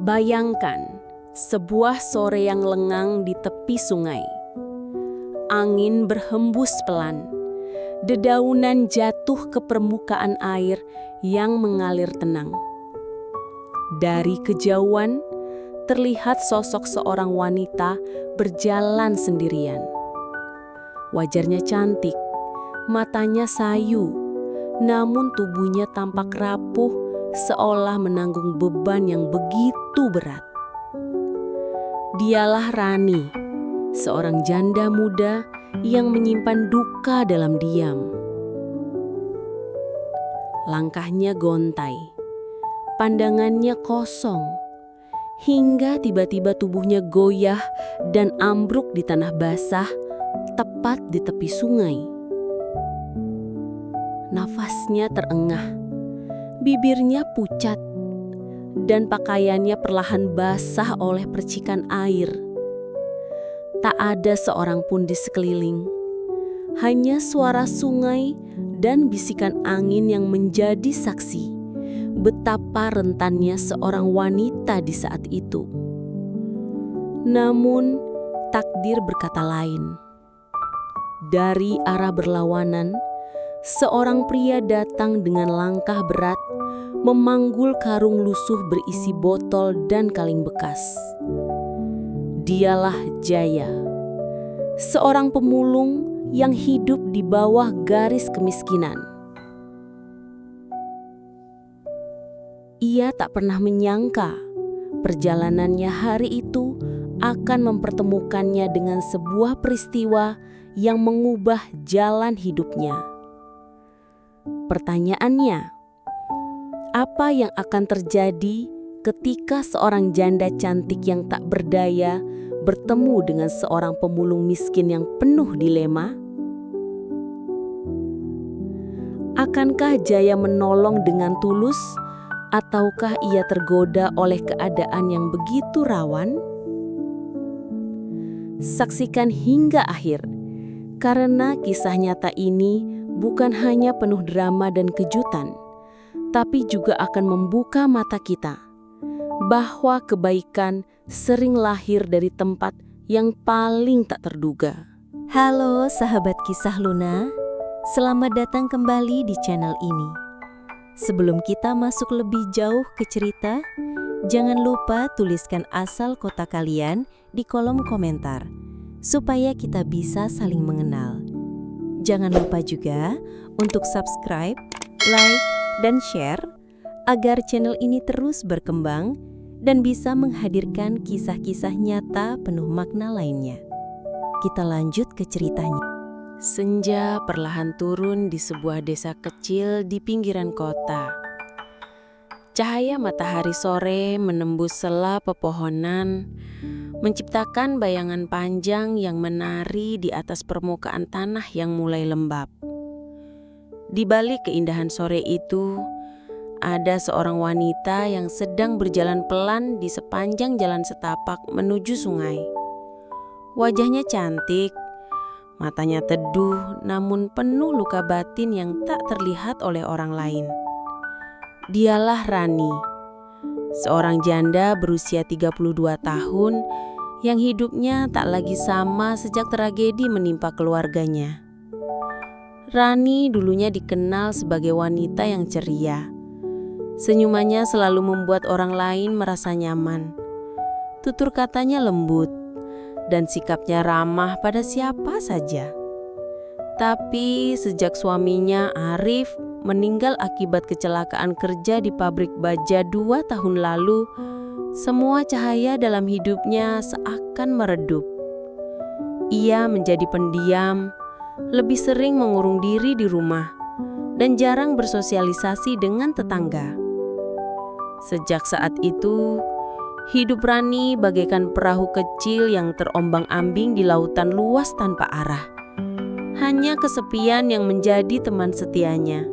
Bayangkan sebuah sore yang lengang di tepi sungai. Angin berhembus pelan. Dedaunan jatuh ke permukaan air yang mengalir tenang. Dari kejauhan, terlihat sosok seorang wanita berjalan sendirian. Wajahnya cantik, matanya sayu, namun tubuhnya tampak rapuh seolah menanggung beban yang begitu berat. Dialah Rani, seorang janda muda yang menyimpan duka dalam diam. Langkahnya gontai, pandangannya kosong, hingga tiba-tiba tubuhnya goyah dan ambruk di tanah basah tepat di tepi sungai. Nafasnya terengah, bibirnya pucat, dan pakaiannya perlahan basah oleh percikan air. Tak ada seorang pun di sekeliling, hanya suara sungai dan bisikan angin yang menjadi saksi betapa rentannya seorang wanita di saat itu. Namun, takdir berkata lain. Dari arah berlawanan, seorang pria datang dengan langkah berat, memanggul karung lusuh berisi botol dan kaleng bekas. Dialah Jaya, seorang pemulung yang hidup di bawah garis kemiskinan. Ia tak pernah menyangka perjalanannya hari itu akan mempertemukannya dengan sebuah peristiwa yang mengubah jalan hidupnya. Pertanyaannya, apa yang akan terjadi ketika seorang janda cantik yang tak berdaya bertemu dengan seorang pemulung miskin yang penuh dilema? Akankah Jaya menolong dengan tulus, ataukah ia tergoda oleh keadaan yang begitu rawan? Saksikan hingga akhir, karena kisah nyata ini bukan hanya penuh drama dan kejutan, tapi juga akan membuka mata kita bahwa kebaikan sering lahir dari tempat yang paling tak terduga. Halo sahabat kisah Luna, selamat datang kembali di channel ini. Sebelum kita masuk lebih jauh ke cerita, jangan lupa tuliskan asal kota kalian di kolom komentar, supaya kita bisa saling mengenal. Jangan lupa juga untuk subscribe, like, dan share, agar channel ini terus berkembang dan bisa menghadirkan kisah-kisah nyata penuh makna lainnya. Kita lanjut ke ceritanya. Senja perlahan turun di sebuah desa kecil di pinggiran kota. Cahaya matahari sore menembus sela pepohonan, menciptakan bayangan panjang yang menari di atas permukaan tanah yang mulai lembab. Di balik keindahan sore itu, ada seorang wanita yang sedang berjalan pelan di sepanjang jalan setapak menuju sungai. Wajahnya cantik, matanya teduh namun penuh luka batin yang tak terlihat oleh orang lain. Dialah Rani, seorang janda berusia 32 tahun yang hidupnya tak lagi sama sejak tragedi menimpa keluarganya. Rani dulunya dikenal sebagai wanita yang ceria. Senyumannya selalu membuat orang lain merasa nyaman. Tutur katanya lembut dan sikapnya ramah pada siapa saja. Tapi sejak suaminya Arif meninggal akibat kecelakaan kerja di pabrik baja 2 tahun lalu, semua cahaya dalam hidupnya seakan meredup. Ia menjadi pendiam, lebih sering mengurung diri di rumah, dan jarang bersosialisasi dengan tetangga. Sejak saat itu, hidup Rani bagaikan perahu kecil yang terombang-ambing di lautan luas tanpa arah. Hanya kesepian yang menjadi teman setianya.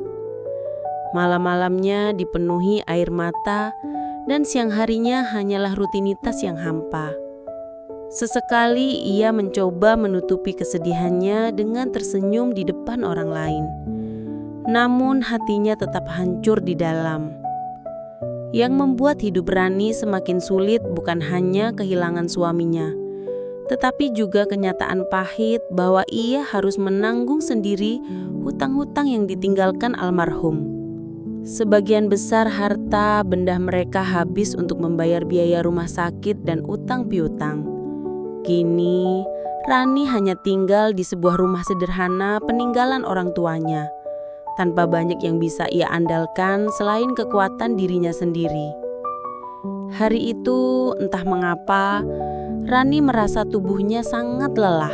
Malam-malamnya dipenuhi air mata dan siang harinya hanyalah rutinitas yang hampa. Sesekali ia mencoba menutupi kesedihannya dengan tersenyum di depan orang lain. Namun hatinya tetap hancur di dalam. Yang membuat hidup Rani semakin sulit bukan hanya kehilangan suaminya, tetapi juga kenyataan pahit bahwa ia harus menanggung sendiri hutang-hutang yang ditinggalkan almarhum. Sebagian besar harta benda mereka habis untuk membayar biaya rumah sakit dan utang piutang. Kini, Rani hanya tinggal di sebuah rumah sederhana peninggalan orang tuanya, tanpa banyak yang bisa ia andalkan selain kekuatan dirinya sendiri. Hari itu, entah mengapa, Rani merasa tubuhnya sangat lelah.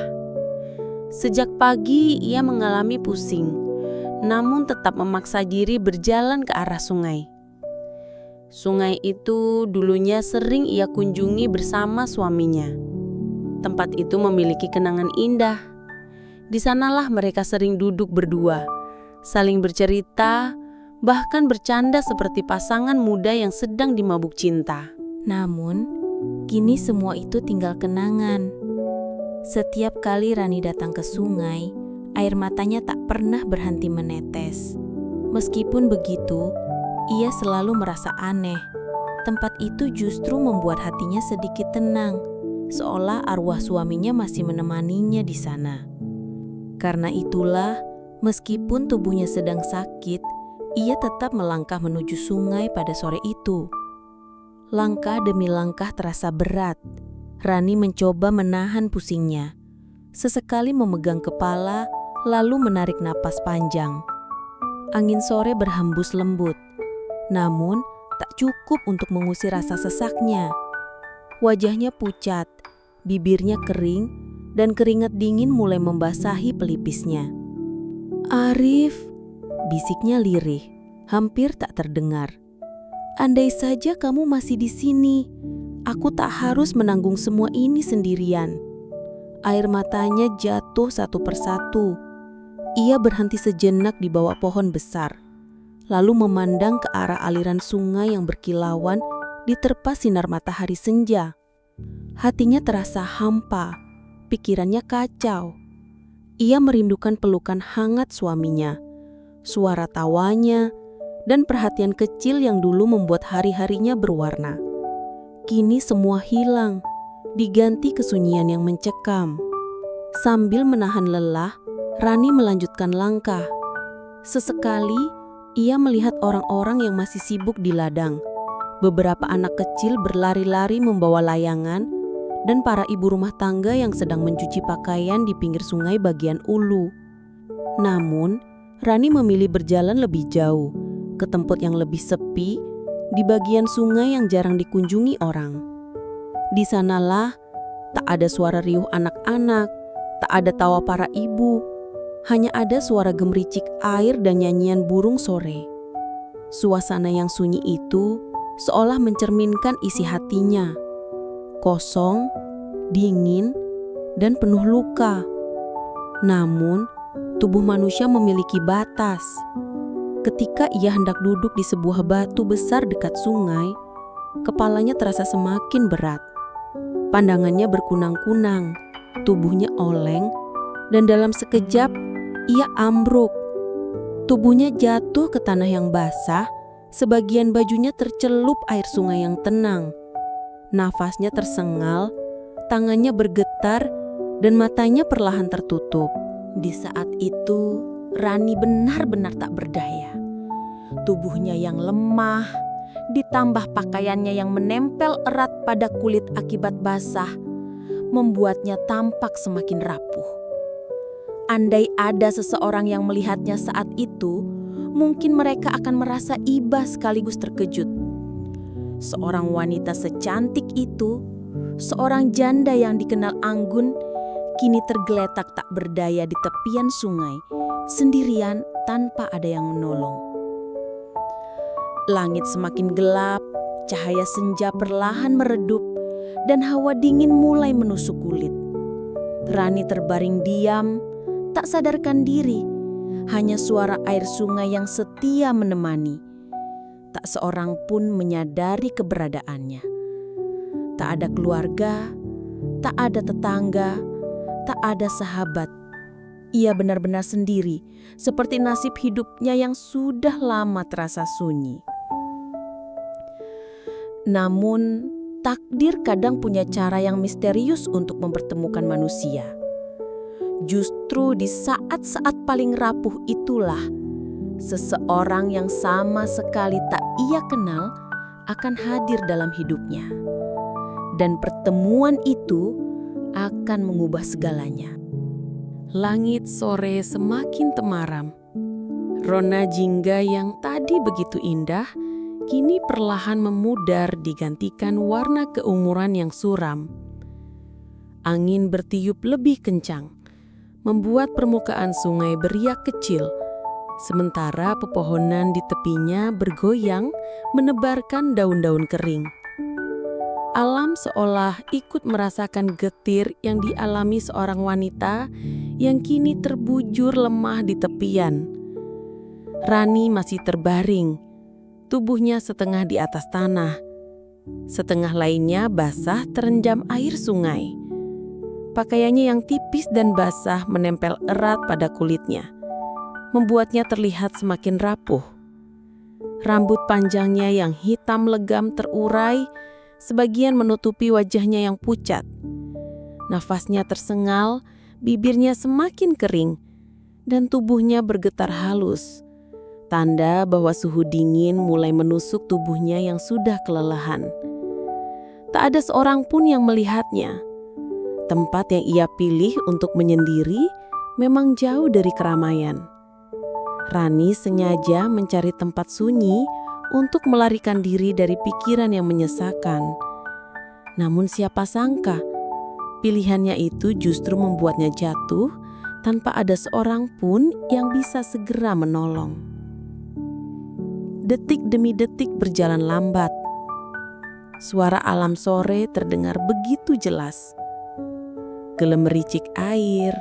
Sejak pagi ia mengalami pusing, namun tetap memaksa diri berjalan ke arah sungai. Sungai itu dulunya sering ia kunjungi bersama suaminya. Tempat itu memiliki kenangan indah. Di sanalah mereka sering duduk berdua, saling bercerita, bahkan bercanda seperti pasangan muda yang sedang dimabuk cinta. Namun, kini semua itu tinggal kenangan. Setiap kali Rani datang ke sungai, air matanya tak pernah berhenti menetes. Meskipun begitu, ia selalu merasa aneh. Tempat itu justru membuat hatinya sedikit tenang, seolah arwah suaminya masih menemaninya di sana. Karena itulah, meskipun tubuhnya sedang sakit, ia tetap melangkah menuju sungai pada sore itu. Langkah demi langkah terasa berat. Rani mencoba menahan pusingnya. Sesekali memegang kepala, lalu menarik napas panjang. Angin sore berhembus lembut, namun tak cukup untuk mengusir rasa sesaknya. Wajahnya pucat, bibirnya kering, dan keringat dingin mulai membasahi pelipisnya. "Arif," bisiknya lirih, hampir tak terdengar. "Andai saja kamu masih di sini, aku tak harus menanggung semua ini sendirian." Air matanya jatuh satu persatu. Ia berhenti sejenak di bawah pohon besar, lalu memandang ke arah aliran sungai yang berkilauan diterpa sinar matahari senja. Hatinya terasa hampa, pikirannya kacau. Ia merindukan pelukan hangat suaminya, suara tawanya, dan perhatian kecil yang dulu membuat hari-harinya berwarna. Kini semua hilang, diganti kesunyian yang mencekam. Sambil menahan lelah, Rani melanjutkan langkah. Sesekali, ia melihat orang-orang yang masih sibuk di ladang. Beberapa anak kecil berlari-lari membawa layangan, dan para ibu rumah tangga yang sedang mencuci pakaian di pinggir sungai bagian ulu. Namun, Rani memilih berjalan lebih jauh, ke tempat yang lebih sepi, di bagian sungai yang jarang dikunjungi orang. Di sanalah, tak ada suara riuh anak-anak, tak ada tawa para ibu, hanya ada suara gemericik air dan nyanyian burung sore. Suasana yang sunyi itu seolah mencerminkan isi hatinya. Kosong, dingin, dan penuh luka. Namun, tubuh manusia memiliki batas. Ketika ia hendak duduk di sebuah batu besar dekat sungai, kepalanya terasa semakin berat. Pandangannya berkunang-kunang, tubuhnya oleng, dan dalam sekejap ia ambruk. Tubuhnya jatuh ke tanah yang basah, sebagian bajunya tercelup air sungai yang tenang. Nafasnya tersengal, tangannya bergetar, dan matanya perlahan tertutup. Di saat itu, Rani benar-benar tak berdaya. Tubuhnya yang lemah, ditambah pakaiannya yang menempel erat pada kulit akibat basah, membuatnya tampak semakin rapuh. Andai ada seseorang yang melihatnya saat itu, mungkin mereka akan merasa iba sekaligus terkejut. Seorang wanita secantik itu, seorang janda yang dikenal anggun, kini tergeletak tak berdaya di tepian sungai, sendirian tanpa ada yang menolong. Langit semakin gelap, cahaya senja perlahan meredup, dan hawa dingin mulai menusuk kulit. Rani terbaring diam, tak sadarkan diri, hanya suara air sungai yang setia menemani. Tak seorang pun menyadari keberadaannya. Tak ada keluarga, tak ada tetangga, tak ada sahabat. Ia benar-benar sendiri, seperti nasib hidupnya yang sudah lama terasa sunyi. Namun, takdir kadang punya cara yang misterius untuk mempertemukan manusia. Justru di saat-saat paling rapuh itulah, seseorang yang sama sekali tak ia kenal akan hadir dalam hidupnya. Dan pertemuan itu akan mengubah segalanya. Langit sore semakin temaram. Rona jingga yang tadi begitu indah, kini perlahan memudar digantikan warna keunguran yang suram. Angin bertiup lebih kencang, membuat permukaan sungai beriak kecil, sementara pepohonan di tepinya bergoyang menebarkan daun-daun kering. Alam seolah ikut merasakan getir yang dialami seorang wanita yang kini terbujur lemah di tepian. Rani masih terbaring, tubuhnya setengah di atas tanah, setengah lainnya basah terendam air sungai. Pakaiannya yang tipis dan basah menempel erat pada kulitnya, membuatnya terlihat semakin rapuh. Rambut panjangnya yang hitam legam terurai, sebagian menutupi wajahnya yang pucat. Nafasnya tersengal, bibirnya semakin kering, dan tubuhnya bergetar halus. Tanda bahwa suhu dingin mulai menusuk tubuhnya yang sudah kelelahan. Tak ada seorang pun yang melihatnya. Tempat yang ia pilih untuk menyendiri memang jauh dari keramaian. Rani sengaja mencari tempat sunyi untuk melarikan diri dari pikiran yang menyesakan. Namun siapa sangka, pilihannya itu justru membuatnya jatuh tanpa ada seorang pun yang bisa segera menolong. Detik demi detik berjalan lambat. Suara alam sore terdengar begitu jelas. Gemericik air,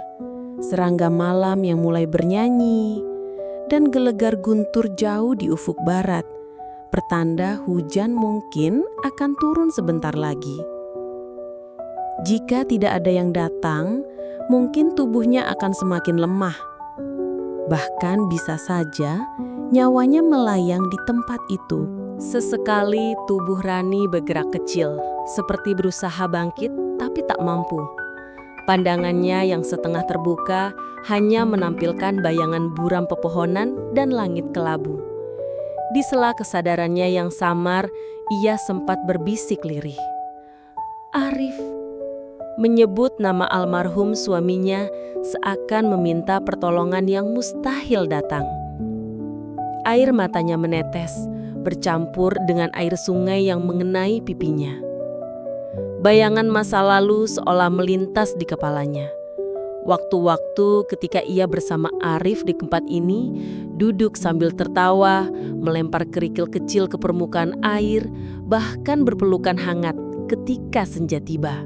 serangga malam yang mulai bernyanyi, dan gelegar guntur jauh di ufuk barat, pertanda hujan mungkin akan turun sebentar lagi. Jika tidak ada yang datang, mungkin tubuhnya akan semakin lemah. Bahkan bisa saja nyawanya melayang di tempat itu. Sesekali tubuh Rani bergerak kecil, seperti berusaha bangkit tapi tak mampu. Pandangannya yang setengah terbuka hanya menampilkan bayangan buram pepohonan dan langit kelabu. Di sela kesadarannya yang samar, ia sempat berbisik lirih. Arif, menyebut nama almarhum suaminya seakan meminta pertolongan yang mustahil datang. Air matanya menetes, bercampur dengan air sungai yang mengenai pipinya. Bayangan masa lalu seolah melintas di kepalanya. Waktu-waktu ketika ia bersama Arif di tempat ini, duduk sambil tertawa, melempar kerikil kecil ke permukaan air, bahkan berpelukan hangat ketika senja tiba.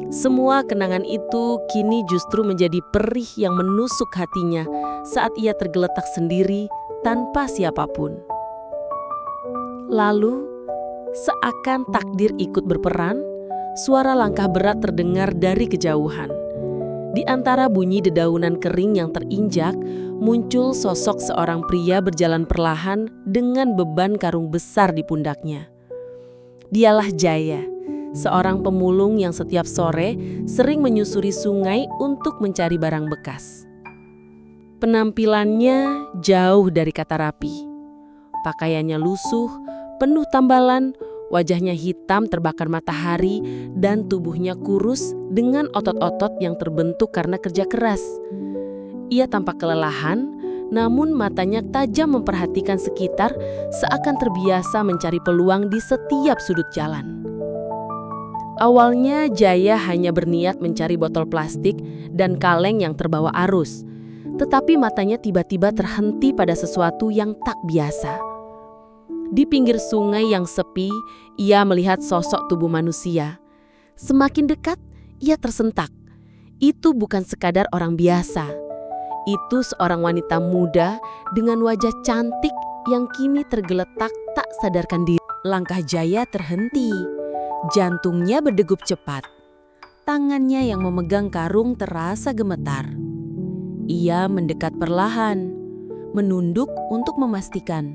Semua kenangan itu kini justru menjadi perih yang menusuk hatinya saat ia tergeletak sendiri tanpa siapapun. Lalu, seakan takdir ikut berperan, suara langkah berat terdengar dari kejauhan. Di antara bunyi dedaunan kering yang terinjak, muncul sosok seorang pria berjalan perlahan dengan beban karung besar di pundaknya. Dialah Jaya, seorang pemulung yang setiap sore sering menyusuri sungai untuk mencari barang bekas. Penampilannya jauh dari kata rapi. Pakaiannya lusuh, penuh tambalan, wajahnya hitam terbakar matahari, dan tubuhnya kurus dengan otot-otot yang terbentuk karena kerja keras. Ia tampak kelelahan, namun matanya tajam memperhatikan sekitar seakan terbiasa mencari peluang di setiap sudut jalan. Awalnya Jaya hanya berniat mencari botol plastik dan kaleng yang terbawa arus. Tetapi matanya tiba-tiba terhenti pada sesuatu yang tak biasa. Di pinggir sungai yang sepi, ia melihat sosok tubuh manusia. Semakin dekat, ia tersentak. Itu bukan sekadar orang biasa. Itu seorang wanita muda dengan wajah cantik yang kini tergeletak tak sadarkan diri. Langkah Jaya terhenti. Jantungnya berdegup cepat. Tangannya yang memegang karung terasa gemetar. Ia mendekat perlahan, menunduk untuk memastikan.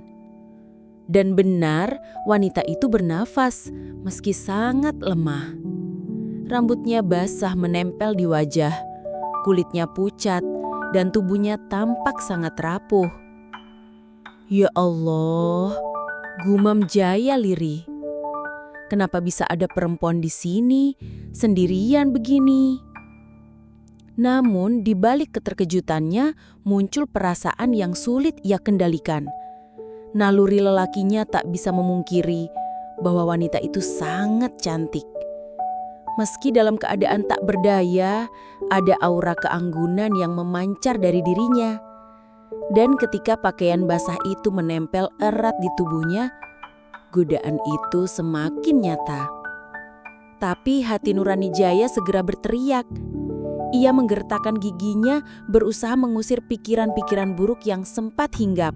Dan benar, wanita itu bernafas meski sangat lemah. Rambutnya basah menempel di wajah, kulitnya pucat, dan tubuhnya tampak sangat rapuh. Ya Allah, gumam Jaya lirih. Kenapa bisa ada perempuan di sini, sendirian begini? Namun, di balik keterkejutannya, muncul perasaan yang sulit ia kendalikan. Naluri lelakinya tak bisa memungkiri bahwa wanita itu sangat cantik. Meski dalam keadaan tak berdaya, ada aura keanggunan yang memancar dari dirinya. Dan ketika pakaian basah itu menempel erat di tubuhnya, godaan itu semakin nyata. Tapi hati nurani Jaya segera berteriak. Ia menggertakkan giginya, berusaha mengusir pikiran-pikiran buruk yang sempat hinggap.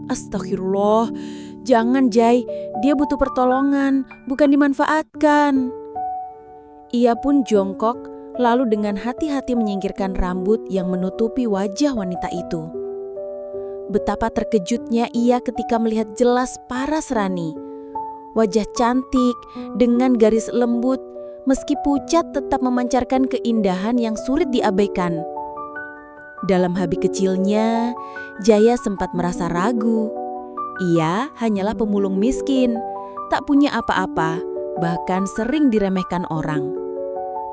Astagfirullah, jangan Jai, dia butuh pertolongan, bukan dimanfaatkan. Ia pun jongkok, lalu dengan hati-hati menyingkirkan rambut yang menutupi wajah wanita itu. Betapa terkejutnya ia ketika melihat jelas paras Rani. Wajah cantik dengan garis lembut, meski pucat tetap memancarkan keindahan yang sulit diabaikan. Dalam habi kecilnya, Jaya sempat merasa ragu. Ia hanyalah pemulung miskin, tak punya apa-apa, bahkan sering diremehkan orang.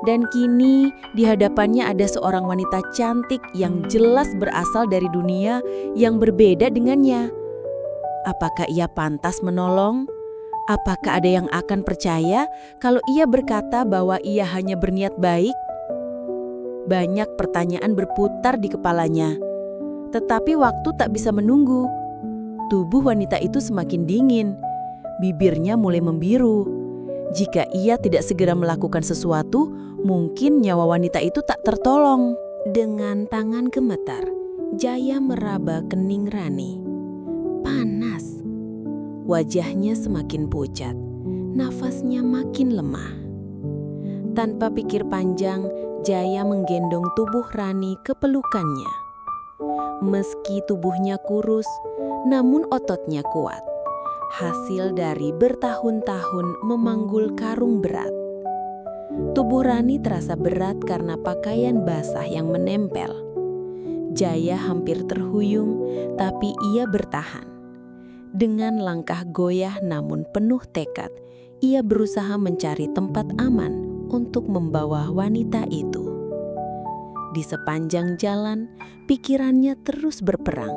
Dan kini di hadapannya ada seorang wanita cantik yang jelas berasal dari dunia yang berbeda dengannya. Apakah ia pantas menolong? Apakah ada yang akan percaya kalau ia berkata bahwa ia hanya berniat baik? Banyak pertanyaan berputar di kepalanya. Tetapi waktu tak bisa menunggu. Tubuh wanita itu semakin dingin. Bibirnya mulai membiru. Jika ia tidak segera melakukan sesuatu, mungkin nyawa wanita itu tak tertolong. Dengan tangan gemetar, Jaya meraba kening Rani. Panas. Wajahnya semakin pucat. Nafasnya makin lemah. Tanpa pikir panjang, Jaya menggendong tubuh Rani ke pelukannya. Meski tubuhnya kurus, namun ototnya kuat. Hasil dari bertahun-tahun memanggul karung berat. Tubuh Rani terasa berat karena pakaian basah yang menempel. Jaya hampir terhuyung, tapi ia bertahan. Dengan langkah goyah namun penuh tekad, ia berusaha mencari tempat aman untuk membawa wanita itu. Di sepanjang jalan, pikirannya terus berperang.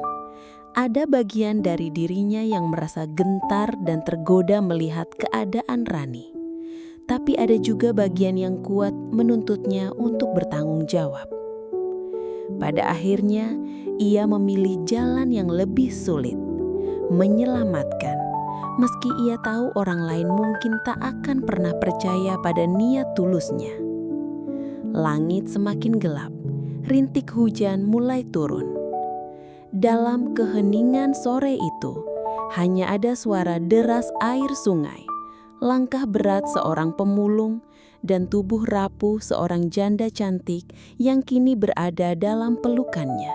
Ada bagian dari dirinya yang merasa gentar dan tergoda melihat keadaan Rani. Tapi ada juga bagian yang kuat menuntutnya untuk bertanggung jawab. Pada akhirnya, ia memilih jalan yang lebih sulit, menyelamatkan. Meski ia tahu orang lain mungkin tak akan pernah percaya pada niat tulusnya. Langit semakin gelap, rintik hujan mulai turun. Dalam keheningan sore itu, hanya ada suara deras air sungai, langkah berat seorang pemulung, dan tubuh rapuh seorang janda cantik yang kini berada dalam pelukannya.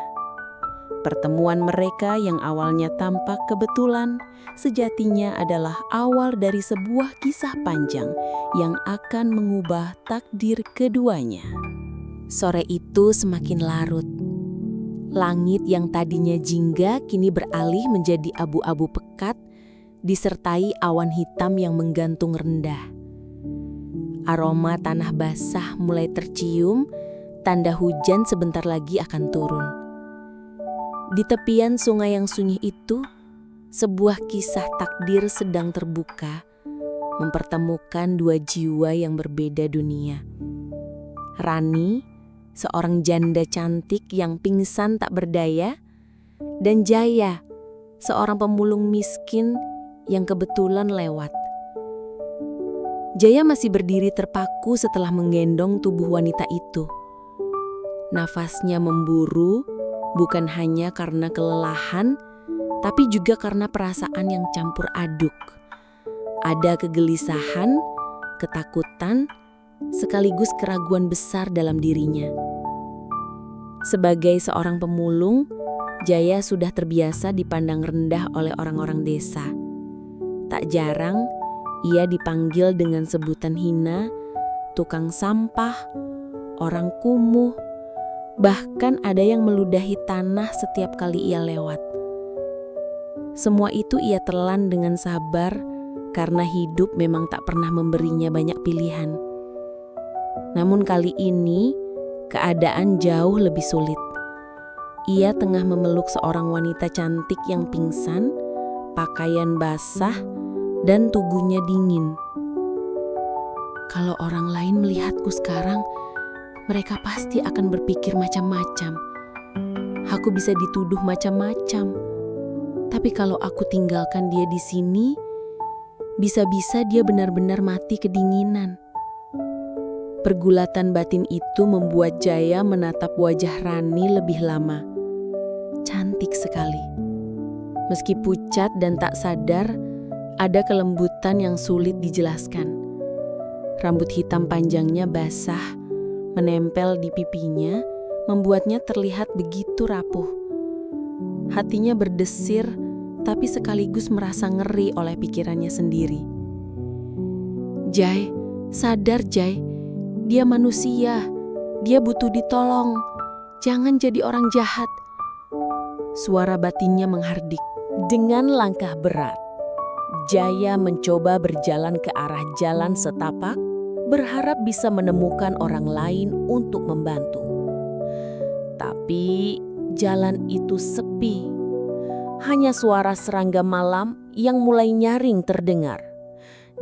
Pertemuan mereka yang awalnya tampak kebetulan, sejatinya adalah awal dari sebuah kisah panjang yang akan mengubah takdir keduanya. Sore itu semakin larut. Langit yang tadinya jingga kini beralih menjadi abu-abu pekat, disertai awan hitam yang menggantung rendah. Aroma tanah basah mulai tercium, tanda hujan sebentar lagi akan turun. Di tepian sungai yang sunyi itu, sebuah kisah takdir sedang terbuka, mempertemukan dua jiwa yang berbeda dunia. Rani, seorang janda cantik yang pingsan tak berdaya, dan Jaya, seorang pemulung miskin yang kebetulan lewat. Jaya masih berdiri terpaku setelah menggendong tubuh wanita itu. Nafasnya memburu, bukan hanya karena kelelahan, tapi juga karena perasaan yang campur aduk. Ada kegelisahan, ketakutan, sekaligus keraguan besar dalam dirinya. Sebagai seorang pemulung, Jaya sudah terbiasa dipandang rendah oleh orang-orang desa. Tak jarang ia dipanggil dengan sebutan hina, tukang sampah, orang kumuh, bahkan ada yang meludahi tanah setiap kali ia lewat. Semua itu ia telan dengan sabar karena hidup memang tak pernah memberinya banyak pilihan. Namun kali ini keadaan jauh lebih sulit. Ia tengah memeluk seorang wanita cantik yang pingsan, pakaian basah, dan tubuhnya dingin. Kalau orang lain melihatku sekarang, mereka pasti akan berpikir macam-macam. Aku bisa dituduh macam-macam. Tapi kalau aku tinggalkan dia di sini, bisa-bisa dia benar-benar mati kedinginan. Pergulatan batin itu membuat Jaya menatap wajah Rani lebih lama. Cantik sekali. Meski pucat dan tak sadar, ada kelembutan yang sulit dijelaskan. Rambut hitam panjangnya basah, menempel di pipinya, membuatnya terlihat begitu rapuh. Hatinya berdesir, tapi sekaligus merasa ngeri oleh pikirannya sendiri. Jai, sadar Jai, dia manusia, dia butuh ditolong, jangan jadi orang jahat. Suara batinnya menghardik. Dengan langkah berat, Jaya mencoba berjalan ke arah jalan setapak, berharap bisa menemukan orang lain untuk membantu. Tapi jalan itu sepi. Hanya suara serangga malam yang mulai nyaring terdengar,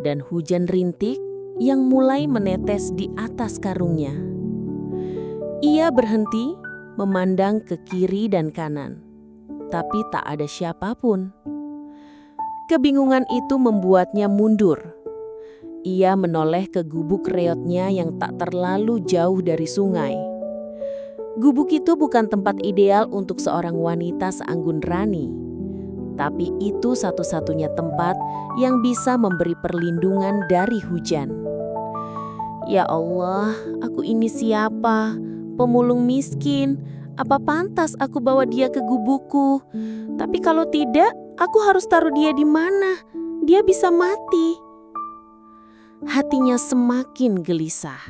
dan hujan rintik yang mulai menetes di atas karungnya. Ia berhenti, memandang ke kiri dan kanan, tapi tak ada siapapun. Kebingungan itu membuatnya mundur. Ia menoleh ke gubuk reotnya yang tak terlalu jauh dari sungai. Gubuk itu bukan tempat ideal untuk seorang wanita seanggun Rani, tapi itu satu-satunya tempat yang bisa memberi perlindungan dari hujan. Ya Allah, aku ini siapa? Pemulung miskin. Apa pantas aku bawa dia ke gubukku? Tapi kalau tidak, aku harus taruh dia di mana? Dia bisa mati. Hatinya semakin gelisah.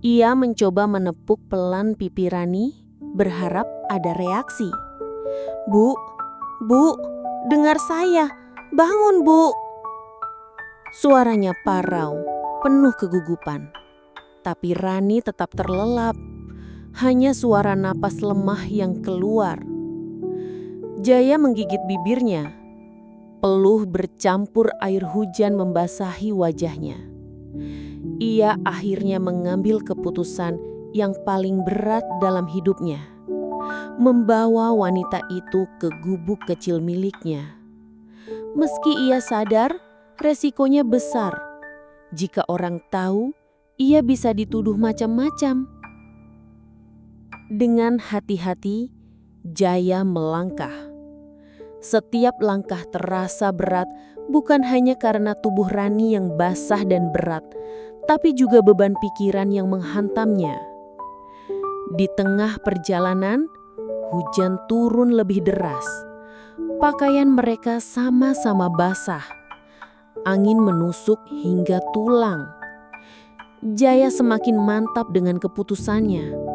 Ia mencoba menepuk pelan pipi Rani, berharap ada reaksi. Bu, dengar saya. Bangun, Bu. Suaranya parau, penuh kegugupan. Tapi Rani tetap terlelap. Hanya suara napas lemah yang keluar. Jaya menggigit bibirnya. Peluh bercampur air hujan membasahi wajahnya. Ia akhirnya mengambil keputusan yang paling berat dalam hidupnya. Membawa wanita itu ke gubuk kecil miliknya. Meski ia sadar, resikonya besar. Jika orang tahu, ia bisa dituduh macam-macam. Dengan hati-hati, Jaya melangkah. Setiap langkah terasa berat, bukan hanya karena tubuh Rani yang basah dan berat, tapi juga beban pikiran yang menghantamnya. Di tengah perjalanan, hujan turun lebih deras. Pakaian mereka sama-sama basah. Angin menusuk hingga tulang. Jaya semakin mantap dengan keputusannya.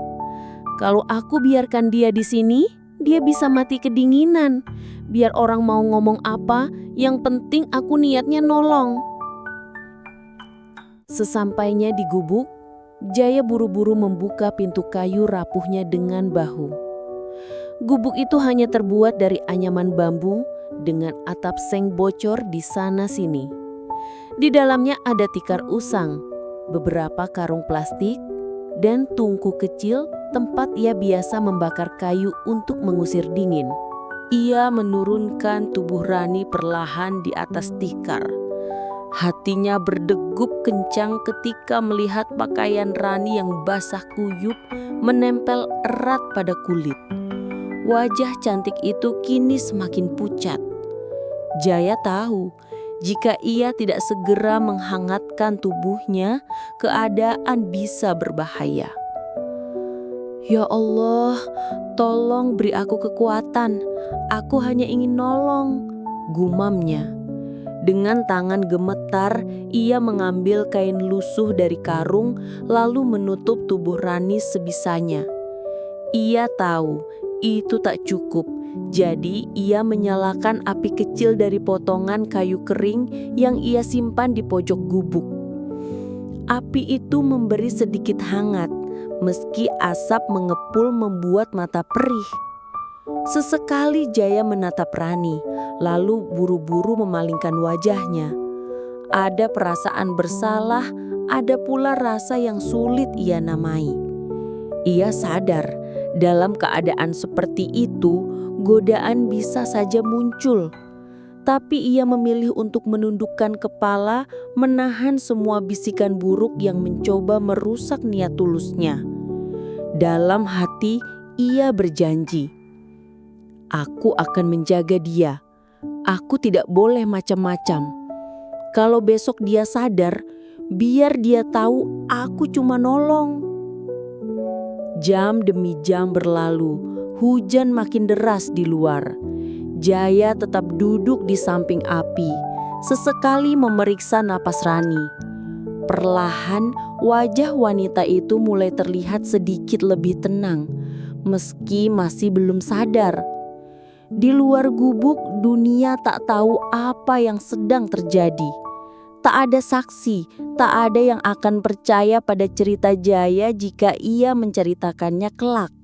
Kalau aku biarkan dia di sini, dia bisa mati kedinginan. Biar orang mau ngomong apa, yang penting aku niatnya nolong. Sesampainya di gubuk, Jaya buru-buru membuka pintu kayu rapuhnya dengan bahu. Gubuk itu hanya terbuat dari anyaman bambu dengan atap seng bocor di sana-sini. Di dalamnya ada tikar usang, beberapa karung plastik, dan tungku kecil tempat ia biasa membakar kayu untuk mengusir dingin. Ia menurunkan tubuh Rani perlahan di atas tikar. Hatinya berdegup kencang ketika melihat pakaian Rani yang basah kuyup menempel erat pada kulit. Wajah cantik itu kini semakin pucat. Jaya tahu, jika ia tidak segera menghangatkan tubuhnya, keadaan bisa berbahaya. Ya Allah, tolong beri aku kekuatan. Aku hanya ingin nolong, gumamnya. Dengan tangan gemetar, ia mengambil kain lusuh dari karung lalu menutup tubuh Rani sebisanya. Ia tahu itu tak cukup, jadi ia menyalakan api kecil dari potongan kayu kering yang ia simpan di pojok gubuk. Api itu memberi sedikit hangat, meski asap mengepul membuat mata perih. Sesekali Jaya menatap Rani, lalu buru-buru memalingkan wajahnya. Ada perasaan bersalah, ada pula rasa yang sulit ia namai. Ia sadar, dalam keadaan seperti itu, godaan bisa saja muncul. Tapi ia memilih untuk menundukkan kepala, menahan semua bisikan buruk yang mencoba merusak niat tulusnya. Dalam hati, ia berjanji, "Aku akan menjaga dia. Aku tidak boleh macam-macam. Kalau besok dia sadar, biar dia tahu aku cuma nolong." Jam demi jam berlalu, hujan makin deras di luar. Jaya tetap duduk di samping api, sesekali memeriksa napas Rani. Perlahan, wajah wanita itu mulai terlihat sedikit lebih tenang, meski masih belum sadar. Di luar gubuk, dunia tak tahu apa yang sedang terjadi. Tak ada saksi, tak ada yang akan percaya pada cerita Jaya jika ia menceritakannya kelak.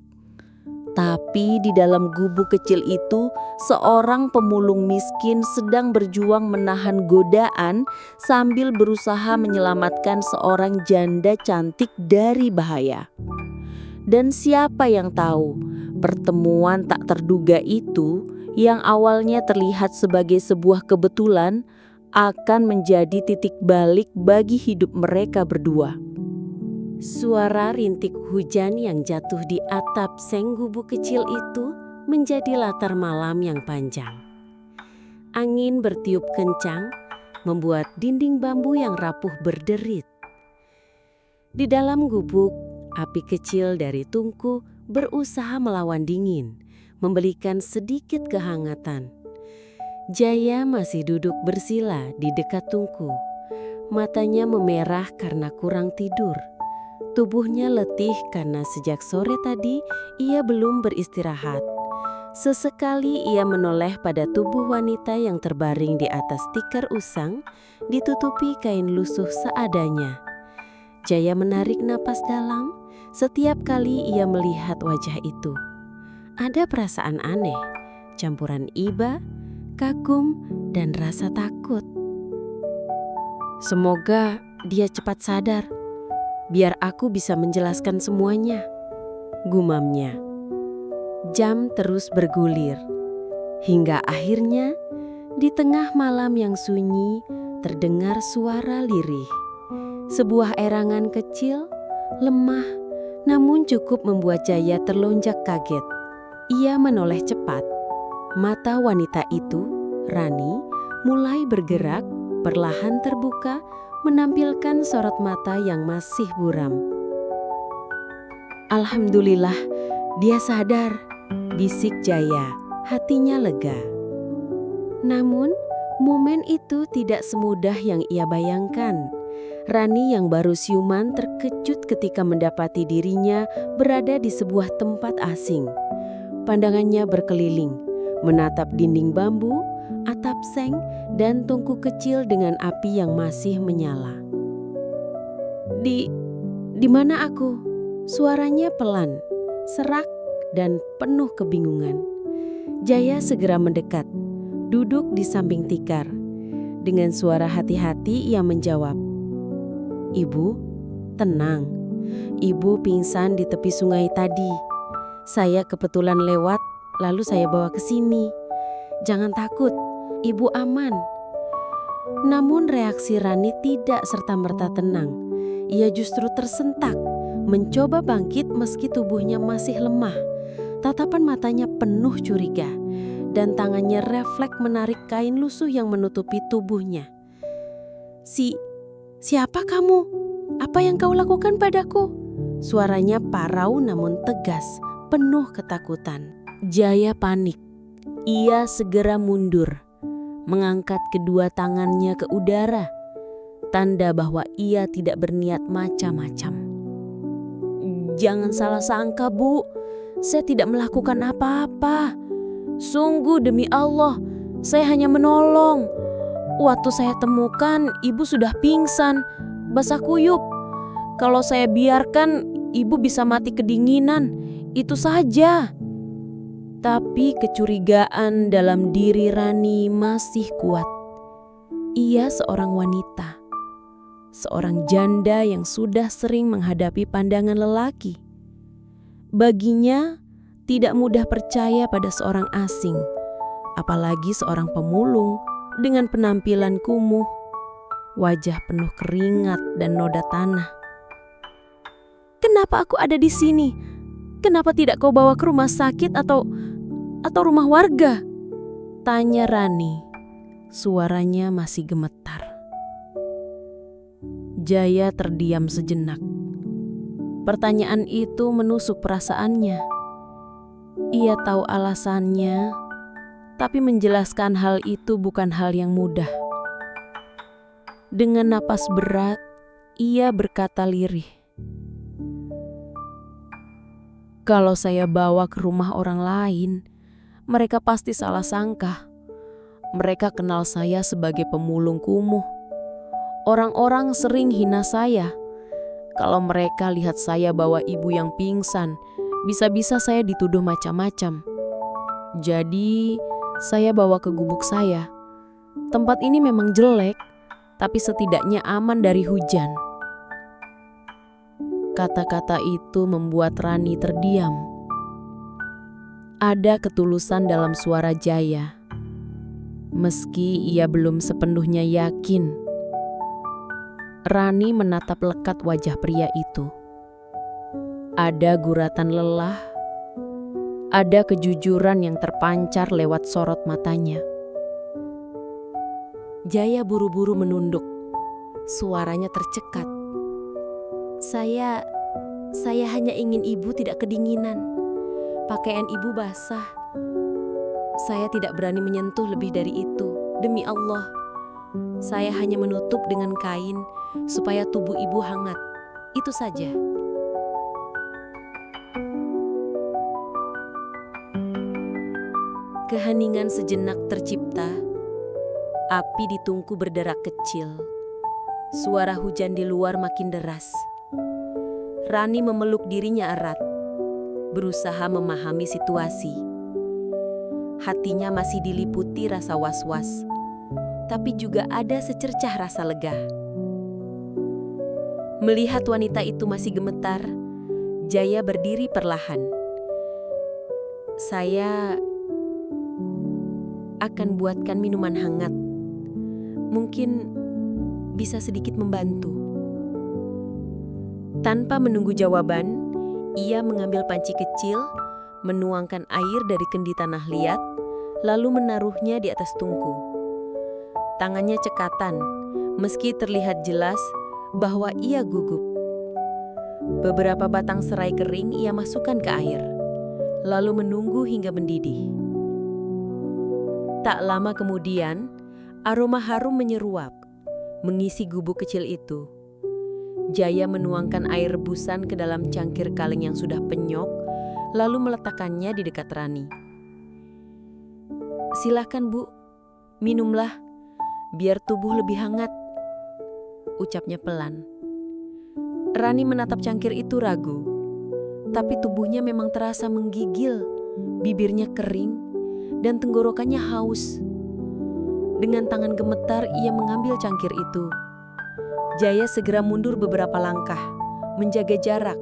Tapi di dalam gubuk kecil itu, seorang pemulung miskin sedang berjuang menahan godaan sambil berusaha menyelamatkan seorang janda cantik dari bahaya. Dan siapa yang tahu, pertemuan tak terduga itu yang awalnya terlihat sebagai sebuah kebetulan akan menjadi titik balik bagi hidup mereka berdua. Suara rintik hujan yang jatuh di atap seng gubuk kecil itu menjadi latar malam yang panjang. Angin bertiup kencang, membuat dinding bambu yang rapuh berderit. Di dalam gubuk, api kecil dari tungku berusaha melawan dingin, memberikan sedikit kehangatan. Jaya masih duduk bersila di dekat tungku. Matanya memerah karena kurang tidur. Tubuhnya letih karena sejak sore tadi ia belum beristirahat. Sesekali ia menoleh pada tubuh wanita yang terbaring di atas tikar usang, ditutupi kain lusuh seadanya. Jaya menarik napas dalam setiap kali ia melihat wajah itu. Ada perasaan aneh, campuran iba, kagum, dan rasa takut. Semoga dia cepat sadar, biar aku bisa menjelaskan semuanya, gumamnya. Jam terus bergulir, hingga akhirnya di tengah malam yang sunyi terdengar suara lirih. Sebuah erangan kecil, lemah, namun cukup membuat Jaya terlonjak kaget. Ia menoleh cepat. Mata wanita itu, Rani, mulai bergerak, perlahan terbuka, menampilkan sorot mata yang masih buram. "Alhamdulillah, dia sadar," bisik Jaya, hatinya lega. Namun, momen itu tidak semudah yang ia bayangkan. Rani yang baru siuman terkejut ketika mendapati dirinya berada di sebuah tempat asing. Pandangannya berkeliling, menatap dinding bambu, atap seng, dan tungku kecil dengan api yang masih menyala. Di mana aku?" Suaranya pelan, serak, dan penuh kebingungan. Jaya segera mendekat, duduk di samping tikar. Dengan suara hati-hati ia menjawab, "Ibu, tenang. Ibu pingsan di tepi sungai tadi. Saya kebetulan lewat, lalu saya bawa ke sini. Jangan takut, ibu aman." Namun reaksi Rani tidak serta-merta tenang. Ia justru tersentak, mencoba bangkit meski tubuhnya masih lemah. Tatapan matanya penuh curiga, dan tangannya refleks menarik kain lusuh yang menutupi tubuhnya. Siapa kamu? Apa yang kau lakukan padaku?" Suaranya parau namun tegas, penuh ketakutan. Jaya panik. Ia segera mundur. mengangkat kedua tangannya ke udara, tanda bahwa ia tidak berniat macam-macam. "Jangan salah sangka, Bu. Saya tidak melakukan apa-apa. Sungguh demi Allah, saya hanya menolong. Waktu saya temukan, ibu sudah pingsan, basah kuyup. Kalau saya biarkan, ibu bisa mati kedinginan. Itu saja." Tapi kecurigaan dalam diri Rani masih kuat. Ia seorang wanita, seorang janda yang sudah sering menghadapi pandangan lelaki. Baginya, tidak mudah percaya pada seorang asing, apalagi seorang pemulung dengan penampilan kumuh, wajah penuh keringat dan noda tanah. "Kenapa aku ada di sini? Kenapa tidak kau bawa ke rumah sakit atau rumah warga?" tanya Rani. Suaranya masih gemetar. Jaya terdiam sejenak. Pertanyaan itu menusuk perasaannya. Ia tahu alasannya, tapi menjelaskan hal itu bukan hal yang mudah. Dengan napas berat, ia berkata lirih, "Kalau saya bawa ke rumah orang lain, mereka pasti salah sangka. Mereka kenal saya sebagai pemulung kumuh. Orang-orang sering hina saya. Kalau mereka lihat saya bawa ibu yang pingsan, bisa-bisa saya dituduh macam-macam. Jadi, saya bawa ke gubuk saya. Tempat ini memang jelek, tapi setidaknya aman dari hujan." Kata-kata itu membuat Rani terdiam. Ada ketulusan dalam suara Jaya, meski ia belum sepenuhnya yakin. Rani menatap lekat wajah pria itu. Ada guratan lelah, ada kejujuran yang terpancar lewat sorot matanya. Jaya buru-buru menunduk. Suaranya tercekat. Saya hanya ingin ibu tidak kedinginan. Pakaian ibu basah. Saya tidak berani menyentuh lebih dari itu. Demi Allah, saya hanya menutup dengan kain supaya tubuh ibu hangat. Itu saja." Keheningan sejenak tercipta. Api di tungku berderak kecil. Suara hujan di luar makin deras. Rani memeluk dirinya erat, berusaha memahami situasi. Hatinya masih diliputi rasa was-was, tapi juga ada secercah rasa lega. Melihat wanita itu masih gemetar, Jaya berdiri perlahan. "Saya akan buatkan minuman hangat. Mungkin bisa sedikit membantu." Tanpa menunggu jawaban, ia mengambil panci kecil, menuangkan air dari kendi tanah liat, lalu menaruhnya di atas tungku. Tangannya cekatan, meski terlihat jelas bahwa ia gugup. Beberapa batang serai kering ia masukkan ke air, lalu menunggu hingga mendidih. Tak lama kemudian, aroma harum menyeruap, mengisi gubuk kecil itu. Jaya menuangkan air rebusan ke dalam cangkir kaleng yang sudah penyok, lalu meletakkannya di dekat Rani. "Silakan, Bu, minumlah, biar tubuh lebih hangat," ucapnya pelan. Rani menatap cangkir itu ragu, tapi tubuhnya memang terasa menggigil, bibirnya kering, dan tenggorokannya haus. Dengan tangan gemetar ia mengambil cangkir itu. Jaya segera mundur beberapa langkah, menjaga jarak,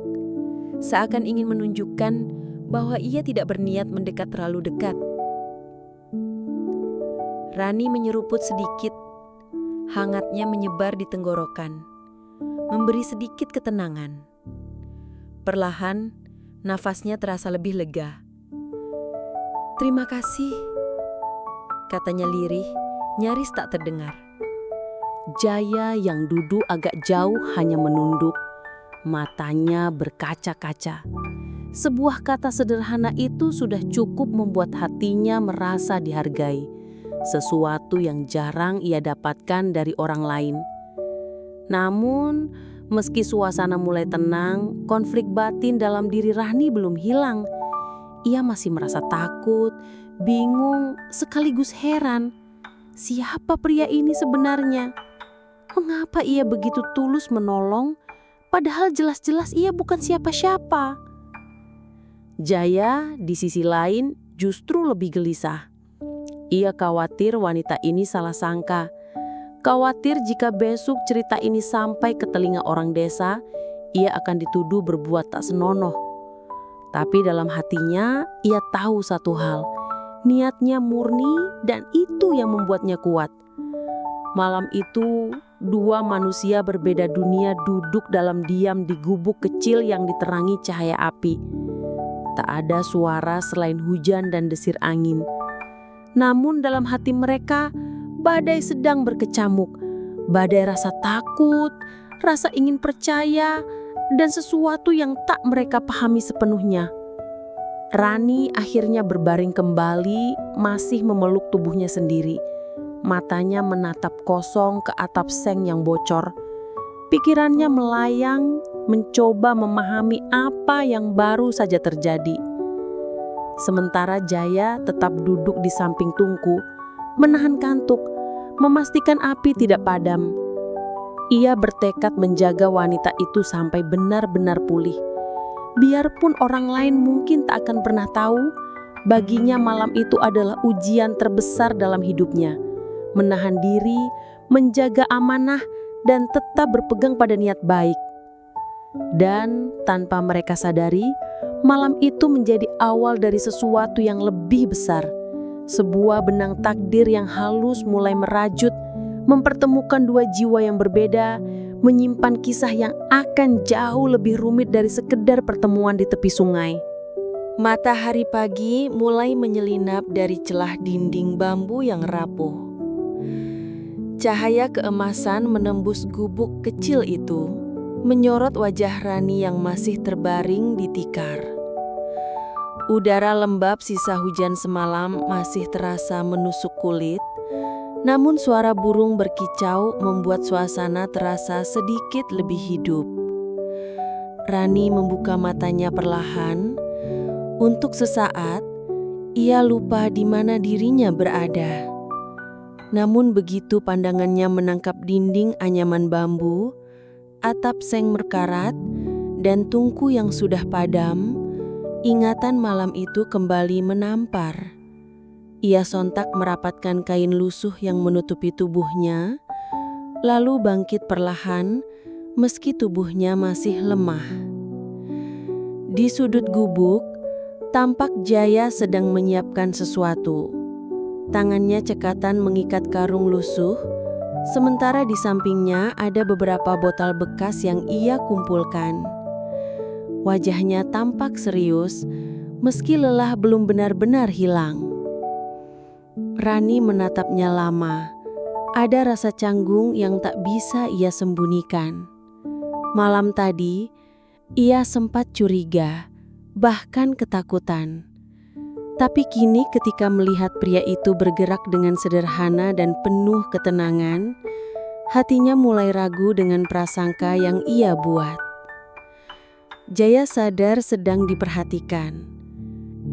seakan ingin menunjukkan bahwa ia tidak berniat mendekat terlalu dekat. Rani menyeruput sedikit, hangatnya menyebar di tenggorokan, memberi sedikit ketenangan. Perlahan, nafasnya terasa lebih lega. "Terima kasih," katanya lirih, nyaris tak terdengar. Jaya yang duduk agak jauh hanya menunduk, matanya berkaca-kaca. Sebuah kata sederhana itu sudah cukup membuat hatinya merasa dihargai, sesuatu yang jarang ia dapatkan dari orang lain. Namun, meski suasana mulai tenang, konflik batin dalam diri Rani belum hilang. Ia masih merasa takut, bingung, sekaligus heran. Siapa pria ini sebenarnya? Mengapa ia begitu tulus menolong, padahal jelas-jelas ia bukan siapa-siapa? Jaya, di sisi lain, justru lebih gelisah. Ia khawatir wanita ini salah sangka. Khawatir jika besok cerita ini sampai ke telinga orang desa, ia akan dituduh berbuat tak senonoh. Tapi dalam hatinya, ia tahu satu hal. Niatnya murni dan itu yang membuatnya kuat. Malam itu, dua manusia berbeda dunia duduk dalam diam di gubuk kecil yang diterangi cahaya api. Tak ada suara selain hujan dan desir angin. Namun dalam hati mereka, badai sedang berkecamuk. Badai rasa takut, rasa ingin percaya, dan sesuatu yang tak mereka pahami sepenuhnya. Rani akhirnya berbaring kembali, masih memeluk tubuhnya sendiri. Matanya menatap kosong ke atap seng yang bocor. Pikirannya melayang, mencoba memahami apa yang baru saja terjadi. Sementara Jaya tetap duduk di samping Tungku, menahan kantuk, memastikan api tidak padam. Ia bertekad menjaga wanita itu sampai benar-benar pulih. Biarpun orang lain mungkin tak akan pernah tahu, baginya malam itu adalah ujian terbesar dalam hidupnya. Menahan diri, menjaga amanah, dan tetap berpegang pada niat baik. Dan tanpa mereka sadari, malam itu menjadi awal dari sesuatu yang lebih besar. Sebuah benang takdir yang halus mulai merajut, mempertemukan dua jiwa yang berbeda, menyimpan kisah yang akan jauh lebih rumit dari sekedar pertemuan di tepi sungai. Matahari pagi mulai menyelinap dari celah dinding bambu yang rapuh. Cahaya keemasan menembus gubuk kecil itu, menyorot wajah Rani yang masih terbaring di tikar. Udara lembab sisa hujan semalam masih terasa menusuk kulit, namun suara burung berkicau membuat suasana terasa sedikit lebih hidup. Rani membuka matanya perlahan. Untuk sesaat, ia lupa di mana dirinya berada. Namun begitu pandangannya menangkap dinding anyaman bambu, atap seng berkarat, dan Tungku yang sudah padam, ingatan malam itu kembali menampar. Ia sontak merapatkan kain lusuh yang menutupi tubuhnya, lalu bangkit perlahan meski tubuhnya masih lemah. Di sudut gubuk, tampak Jaya sedang menyiapkan sesuatu. Tangannya cekatan mengikat karung lusuh, sementara di sampingnya ada beberapa botol bekas yang ia kumpulkan. Wajahnya tampak serius, meski lelah belum benar-benar hilang. Rani menatapnya lama. Ada rasa canggung yang tak bisa ia sembunyikan. Malam tadi, ia sempat curiga, bahkan ketakutan. Tapi kini ketika melihat pria itu bergerak dengan sederhana dan penuh ketenangan, hatinya mulai ragu dengan prasangka yang ia buat. Jaya sadar sedang diperhatikan.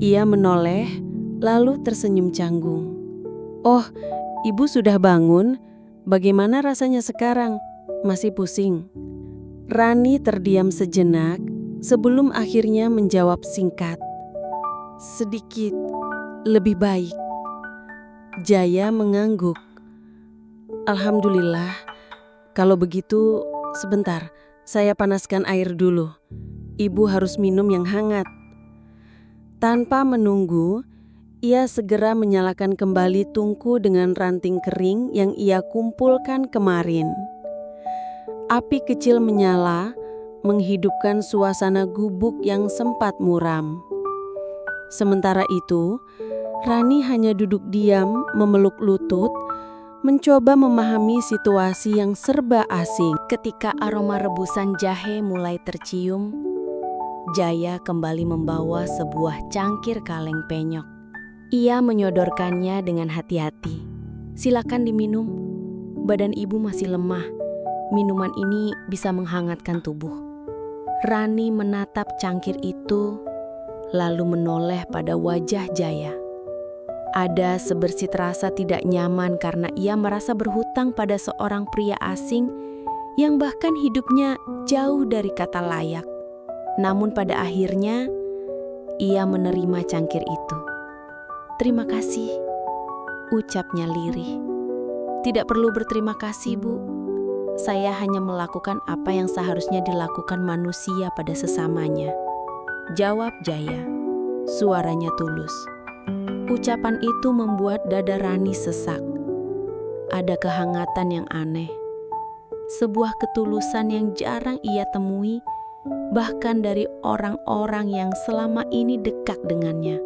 Ia menoleh, lalu tersenyum canggung. "Oh, ibu sudah bangun? Bagaimana rasanya sekarang? Masih pusing?" Rani terdiam sejenak sebelum akhirnya menjawab singkat. "Sedikit lebih baik." Jaya mengangguk. "Alhamdulillah. Kalau begitu, sebentar, saya panaskan air dulu. Ibu harus minum yang hangat." Tanpa menunggu, ia segera menyalakan kembali Tungku dengan ranting kering yang ia kumpulkan kemarin. Api kecil menyala, menghidupkan suasana gubuk yang sempat muram. Sementara itu, Rani hanya duduk diam, memeluk lutut, mencoba memahami situasi yang serba asing. Ketika aroma rebusan jahe mulai tercium, Jaya kembali membawa sebuah cangkir kaleng penyok. Ia menyodorkannya dengan hati-hati. Silakan diminum. Badan ibu masih lemah. Minuman ini bisa menghangatkan tubuh. Rani menatap cangkir itu, lalu menoleh pada wajah Jaya. Ada sebersit rasa tidak nyaman karena ia merasa berhutang pada seorang pria asing yang bahkan hidupnya jauh dari kata layak. Namun pada akhirnya, ia menerima cangkir itu. "Terima kasih," ucapnya lirih. "Tidak perlu berterima kasih, Bu. Saya hanya melakukan apa yang seharusnya dilakukan manusia pada sesamanya," jawab Jaya. Suaranya tulus. Ucapan itu membuat dada Rani sesak. Ada kehangatan yang aneh. Sebuah ketulusan yang jarang ia temui, bahkan dari orang-orang yang selama ini dekat dengannya.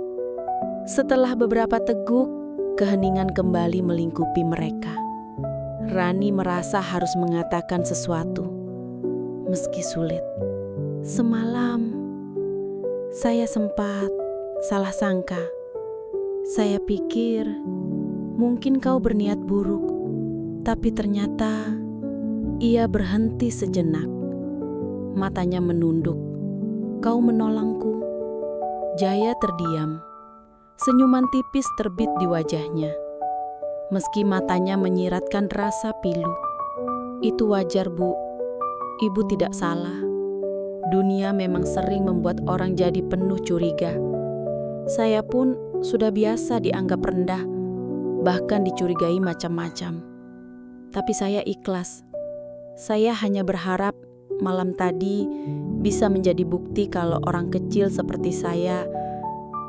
Setelah beberapa teguk, keheningan kembali melingkupi mereka. Rani merasa harus mengatakan sesuatu, meski sulit. "Semalam, saya sempat salah sangka. Saya pikir mungkin kau berniat buruk, tapi ternyata..." Ia berhenti sejenak. Matanya menunduk. "Kau menolongku." Jaya terdiam. Senyuman tipis terbit di wajahnya. Meski matanya menyiratkan rasa pilu. "Itu wajar, Bu. Ibu tidak salah. Dunia memang sering membuat orang jadi penuh curiga. Saya pun sudah biasa dianggap rendah, bahkan dicurigai macam-macam. Tapi saya ikhlas. Saya hanya berharap malam tadi bisa menjadi bukti kalau orang kecil seperti saya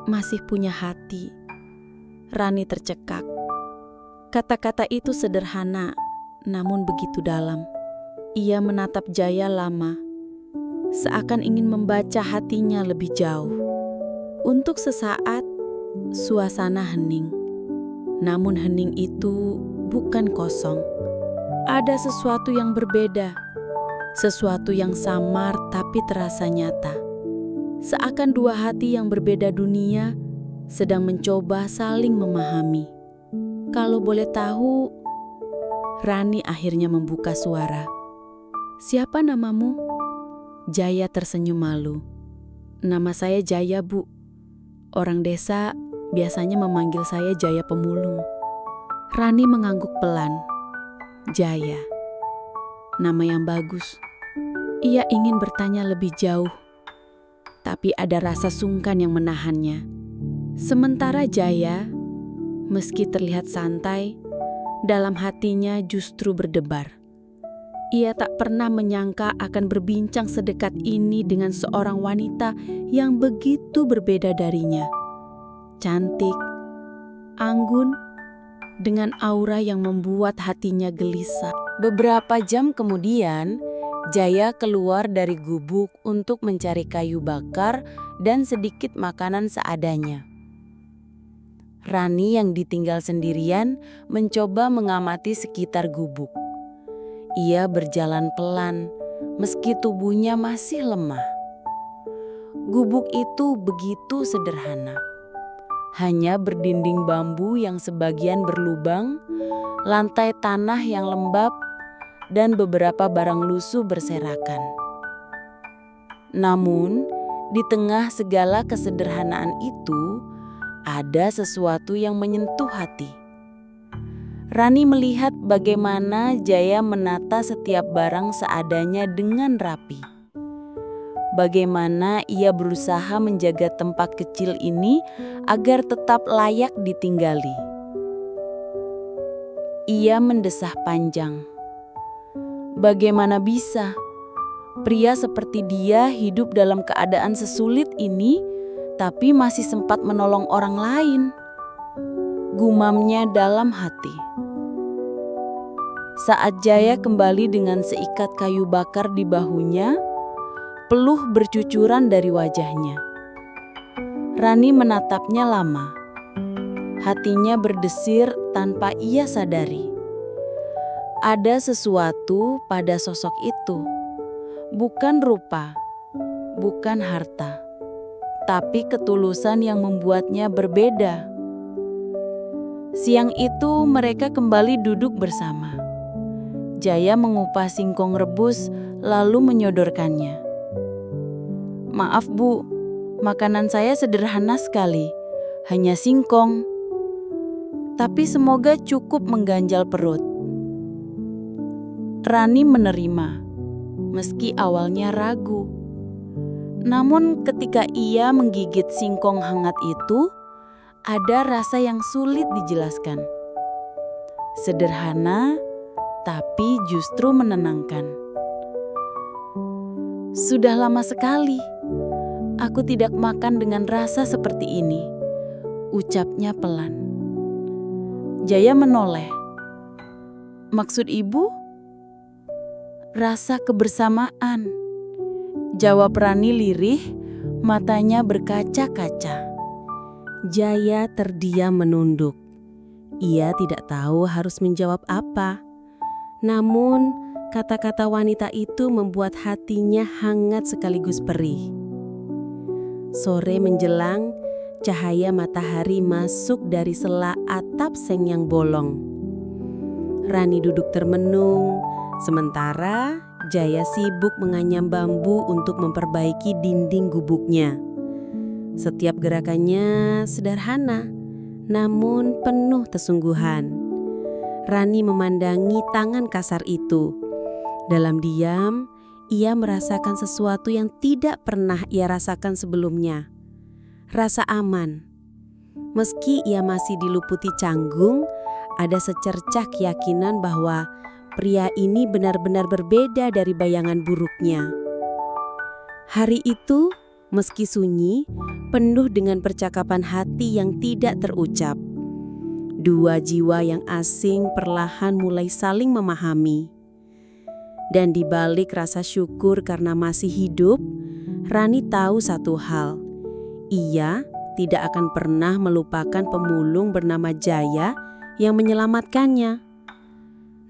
masih punya hati." Rani tercekak. Kata-kata itu sederhana, namun begitu dalam. Ia menatap Jaya lama, seakan ingin membaca hatinya lebih jauh. Untuk sesaat, suasana hening. Namun hening itu bukan kosong. Ada sesuatu yang berbeda, sesuatu yang samar tapi terasa nyata. Seakan dua hati yang berbeda dunia sedang mencoba saling memahami. "Kalau boleh tahu..." Rani akhirnya membuka suara. "Siapa namamu?" Jaya tersenyum malu. "Nama saya Jaya, Bu. Orang desa biasanya memanggil saya Jaya Pemulung." Rani mengangguk pelan. Jaya. Nama yang bagus. Ia ingin bertanya lebih jauh, tapi ada rasa sungkan yang menahannya. Sementara Jaya, meski terlihat santai, dalam hatinya justru berdebar. Ia tak pernah menyangka akan berbincang sedekat ini dengan seorang wanita yang begitu berbeda darinya. Cantik, anggun, dengan aura yang membuat hatinya gelisah. Beberapa jam kemudian, Jaya keluar dari gubuk untuk mencari kayu bakar dan sedikit makanan seadanya. Rani yang ditinggal sendirian mencoba mengamati sekitar gubuk. Ia berjalan pelan, meski tubuhnya masih lemah. Gubuk itu begitu sederhana. Hanya berdinding bambu yang sebagian berlubang, lantai tanah yang lembab, dan beberapa barang lusuh berserakan. Namun, di tengah segala kesederhanaan itu, ada sesuatu yang menyentuh hati. Rani melihat bagaimana Jaya menata setiap barang seadanya dengan rapi. Bagaimana ia berusaha menjaga tempat kecil ini agar tetap layak ditinggali. Ia mendesah panjang. Bagaimana bisa pria seperti dia hidup dalam keadaan sesulit ini, tapi masih sempat menolong orang lain? Gumamnya dalam hati. Saat Jaya kembali dengan seikat kayu bakar di bahunya, peluh bercucuran dari wajahnya. Rani menatapnya lama. Hatinya berdesir tanpa ia sadari. Ada sesuatu pada sosok itu. Bukan rupa, bukan harta, tapi ketulusan yang membuatnya berbeda. Siang itu mereka kembali duduk bersama. Jaya mengupas singkong rebus lalu menyodorkannya. "Maaf Bu, makanan saya sederhana sekali, hanya singkong. Tapi semoga cukup mengganjal perut." Rani menerima, meski awalnya ragu. Namun ketika ia menggigit singkong hangat itu, ada rasa yang sulit dijelaskan. Sederhana, tapi justru menenangkan. "Sudah lama sekali aku tidak makan dengan rasa seperti ini," ucapnya pelan. Jaya menoleh. "Maksud Ibu?" "Rasa kebersamaan," jawab Rani lirih, matanya berkaca-kaca. Jaya terdiam menunduk. Ia tidak tahu harus menjawab apa. Namun, kata-kata wanita itu membuat hatinya hangat sekaligus perih. Sore menjelang, cahaya matahari masuk dari sela atap seng yang bolong. Rani duduk termenung, sementara Jaya sibuk menganyam bambu untuk memperbaiki dinding gubuknya. Setiap gerakannya sederhana, namun penuh kesungguhan. Rani memandangi tangan kasar itu. Dalam diam, ia merasakan sesuatu yang tidak pernah ia rasakan sebelumnya. Rasa aman. Meski ia masih diluputi canggung, ada secercah keyakinan bahwa pria ini benar-benar berbeda dari bayangan buruknya. Hari itu, meski sunyi, penuh dengan percakapan hati yang tidak terucap. Dua jiwa yang asing perlahan mulai saling memahami. Dan di balik rasa syukur karena masih hidup, Rani tahu satu hal. Ia tidak akan pernah melupakan pemulung bernama Jaya yang menyelamatkannya.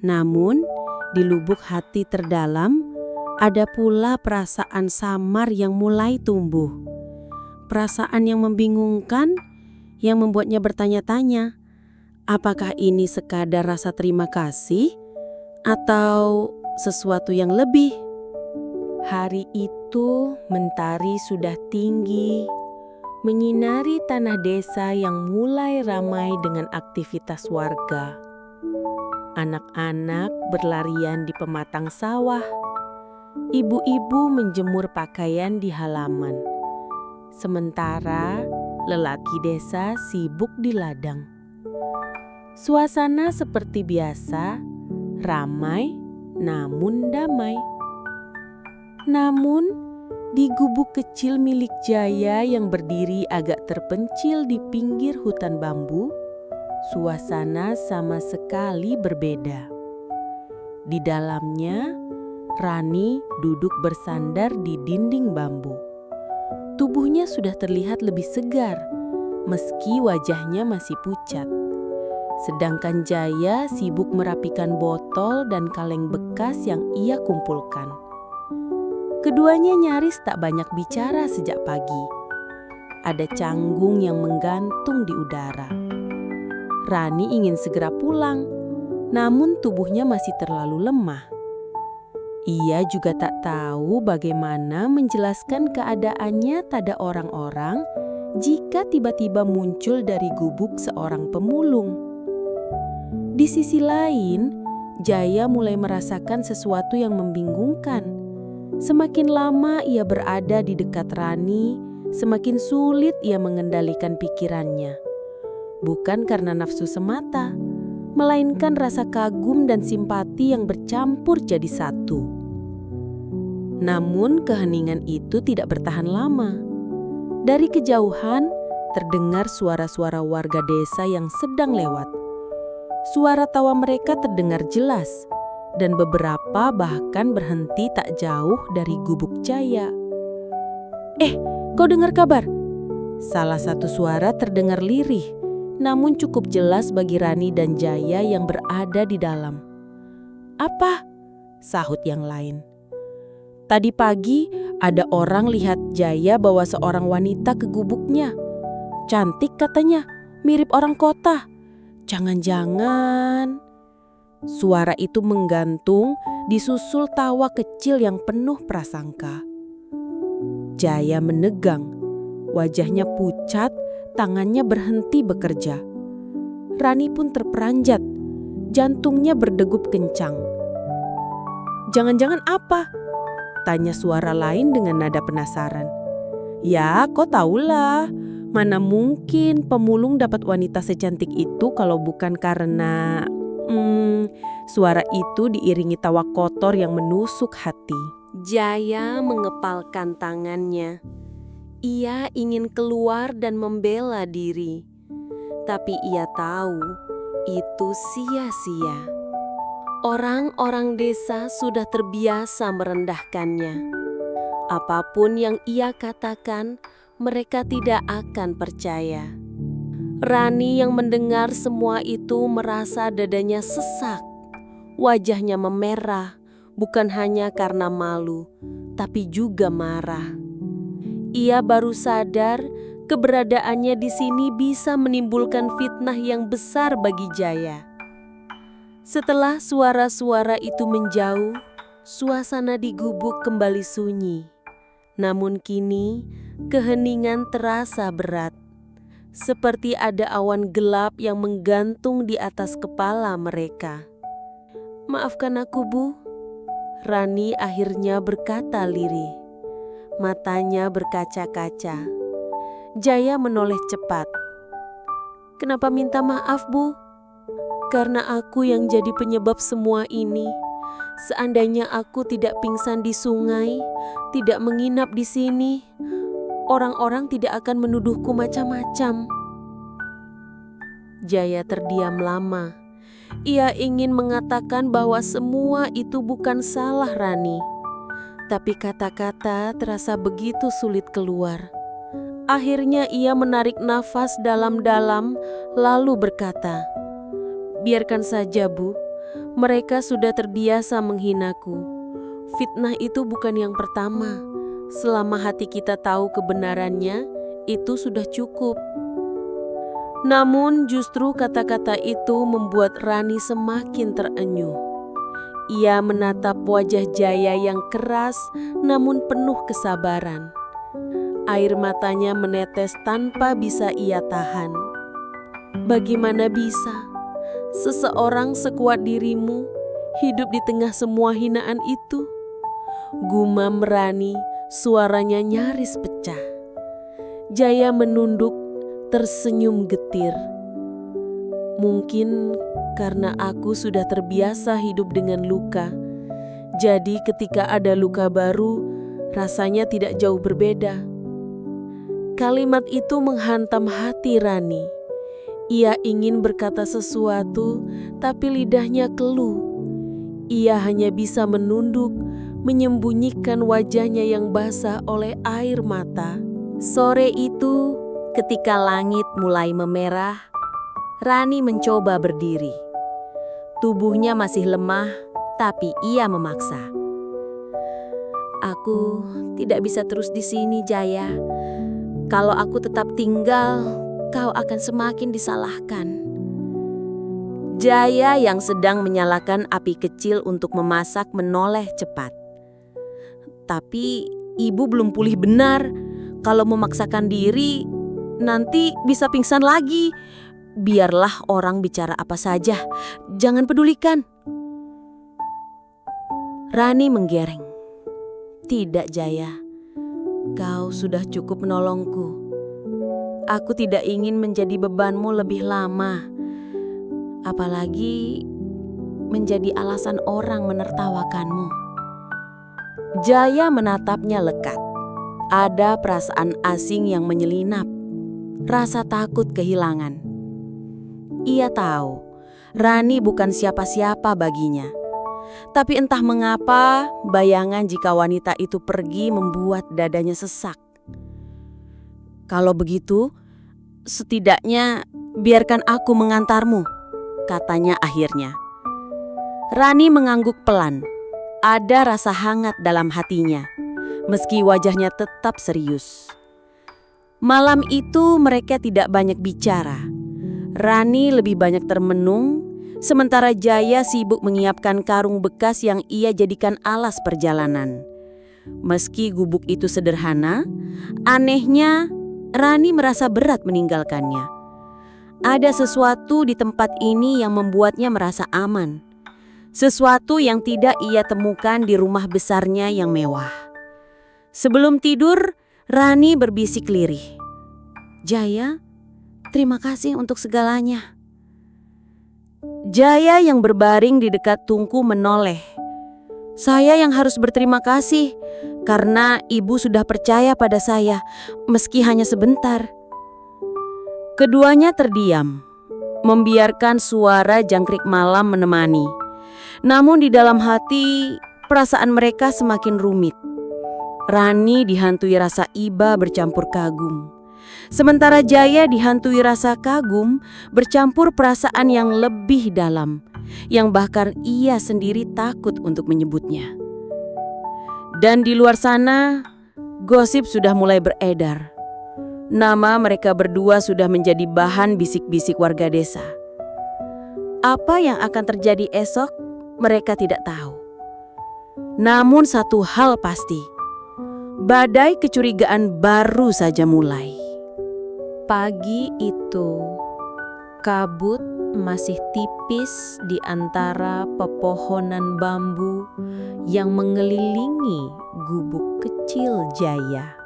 Namun, di lubuk hati terdalam, ada pula perasaan samar yang mulai tumbuh. Perasaan yang membingungkan, yang membuatnya bertanya-tanya, apakah ini sekadar rasa terima kasih atau sesuatu yang lebih? Hari itu mentari sudah tinggi, menyinari tanah desa yang mulai ramai dengan aktivitas warga. Anak-anak berlarian di pematang sawah. Ibu-ibu menjemur pakaian di halaman. Sementara lelaki desa sibuk di ladang. Suasana seperti biasa, ramai namun damai. Namun, di gubuk kecil milik Jaya yang berdiri agak terpencil di pinggir hutan bambu, suasana sama sekali berbeda. Di dalamnya, Rani duduk bersandar di dinding bambu. Tubuhnya sudah terlihat lebih segar, meski wajahnya masih pucat. Sedangkan Jaya sibuk merapikan botol dan kaleng bekas yang ia kumpulkan. Keduanya nyaris tak banyak bicara sejak pagi. Ada canggung yang menggantung di udara. Rani ingin segera pulang, namun tubuhnya masih terlalu lemah. Ia juga tak tahu bagaimana menjelaskan keadaannya pada orang-orang jika tiba-tiba muncul dari gubuk seorang pemulung. Di sisi lain, Jaya mulai merasakan sesuatu yang membingungkan. Semakin lama ia berada di dekat Rani, semakin sulit ia mengendalikan pikirannya. Bukan karena nafsu semata, melainkan rasa kagum dan simpati yang bercampur jadi satu. Namun keheningan itu tidak bertahan lama. Dari kejauhan terdengar suara-suara warga desa yang sedang lewat. Suara tawa mereka terdengar jelas, dan beberapa bahkan berhenti tak jauh dari gubuk Jaya. Kau dengar kabar?" Salah satu suara terdengar lirih, namun cukup jelas bagi Rani dan Jaya yang berada di dalam. "Apa?" sahut yang lain. "Tadi pagi ada orang lihat Jaya bawa seorang wanita ke gubuknya. Cantik katanya, mirip orang kota. Jangan-jangan suara itu menggantung disusul tawa kecil yang penuh prasangka. Jaya menegang, wajahnya pucat, tangannya berhenti bekerja. Rani pun terperanjat, jantungnya berdegup kencang. "Jangan-jangan apa?" tanya suara lain dengan nada penasaran. "Ya, kau tahulah, mana mungkin pemulung dapat wanita secantik itu kalau bukan karena..." Suara itu diiringi tawa kotor yang menusuk hati. Jaya mengepalkan tangannya. Ia ingin keluar dan membela diri. Tapi ia tahu itu sia-sia. Orang-orang desa sudah terbiasa merendahkannya. Apapun yang ia katakan, mereka tidak akan percaya. Rani yang mendengar semua itu merasa dadanya sesak. Wajahnya memerah, bukan hanya karena malu, tapi juga marah. Ia baru sadar keberadaannya di sini bisa menimbulkan fitnah yang besar bagi Jaya. Setelah suara-suara itu menjauh, suasana di gubuk kembali sunyi. Namun kini, keheningan terasa berat. Seperti ada awan gelap yang menggantung di atas kepala mereka. "Maafkan aku, Bu," Rani akhirnya berkata lirih. Matanya berkaca-kaca. Jaya menoleh cepat. "Kenapa minta maaf, Bu?" "Karena aku yang jadi penyebab semua ini. Seandainya aku tidak pingsan di sungai, tidak menginap di sini, orang-orang tidak akan menuduhku macam-macam." Jaya terdiam lama. Ia ingin mengatakan bahwa semua itu bukan salah Rani. Tapi kata-kata terasa begitu sulit keluar. Akhirnya ia menarik nafas dalam-dalam lalu berkata, "Biarkan saja, Bu. Mereka sudah terbiasa menghinaku. Fitnah itu bukan yang pertama. Selama hati kita tahu kebenarannya, itu sudah cukup." Namun justru kata-kata itu membuat Rani semakin terenyuh. Ia menatap wajah Jaya yang keras namun penuh kesabaran. Air matanya menetes tanpa bisa ia tahan. Bagaimana bisa seseorang sekuat dirimu hidup di tengah semua hinaan itu? Gumam Rani, suaranya nyaris pecah. Jaya menunduk, tersenyum getir. "Mungkin karena aku sudah terbiasa hidup dengan luka. Jadi ketika ada luka baru, rasanya tidak jauh berbeda." Kalimat itu menghantam hati Rani. Ia ingin berkata sesuatu, tapi lidahnya keluh. Ia hanya bisa menunduk, menyembunyikan wajahnya yang basah oleh air mata. Sore itu, ketika langit mulai memerah, Rani mencoba berdiri. Tubuhnya masih lemah, tapi ia memaksa. "Aku tidak bisa terus di sini, Jaya. Kalau aku tetap tinggal, kau akan semakin disalahkan." Jaya yang sedang menyalakan api kecil untuk memasak menoleh cepat. "Tapi ibu belum pulih benar. Kalau memaksakan diri, nanti bisa pingsan lagi. Biarlah orang bicara apa saja, jangan pedulikan." Rani menggereng. "Tidak, Jaya. Kau sudah cukup menolongku. Aku tidak ingin menjadi bebanmu lebih lama. Apalagi menjadi alasan orang menertawakanmu." Jaya menatapnya lekat. Ada perasaan asing yang menyelinap. Rasa takut kehilangan. Ia tahu Rani bukan siapa-siapa baginya. Tapi entah mengapa bayangan jika wanita itu pergi membuat dadanya sesak. "Kalau begitu, setidaknya biarkan aku mengantarmu," katanya akhirnya. Rani mengangguk pelan. Ada rasa hangat dalam hatinya, meski wajahnya tetap serius. Malam itu mereka tidak banyak bicara. Rani lebih banyak termenung, sementara Jaya sibuk menyiapkan karung bekas yang ia jadikan alas perjalanan. Meski gubuk itu sederhana, anehnya Rani merasa berat meninggalkannya. Ada sesuatu di tempat ini yang membuatnya merasa aman. Sesuatu yang tidak ia temukan di rumah besarnya yang mewah. Sebelum tidur, Rani berbisik lirih. "Jaya, terima kasih untuk segalanya." Jaya yang berbaring di dekat tungku menoleh. "Saya yang harus berterima kasih karena ibu sudah percaya pada saya, meski hanya sebentar." Keduanya terdiam, membiarkan suara jangkrik malam menemani. Namun di dalam hati, perasaan mereka semakin rumit. Rani dihantui rasa iba bercampur kagum. Sementara Jaya dihantui rasa kagum bercampur perasaan yang lebih dalam, yang bahkan ia sendiri takut untuk menyebutnya. Dan di luar sana, gosip sudah mulai beredar. Nama mereka berdua sudah menjadi bahan bisik-bisik warga desa. Apa yang akan terjadi esok, mereka tidak tahu. Namun satu hal pasti, badai kecurigaan baru saja mulai. Pagi itu, kabut masih tipis di antara pepohonan bambu yang mengelilingi gubuk kecil Jaya.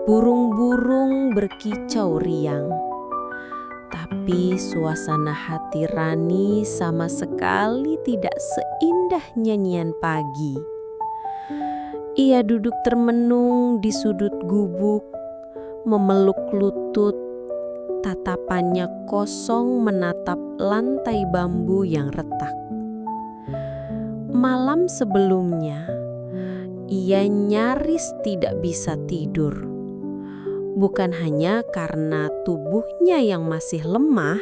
Burung-burung berkicau riang. Tapi suasana hati Rani sama sekali tidak seindah nyanyian pagi. Ia duduk termenung di sudut gubuk, memeluk lutut, tatapannya kosong menatap lantai bambu yang retak. Malam sebelumnya, ia nyaris tidak bisa tidur. Bukan hanya karena tubuhnya yang masih lemah,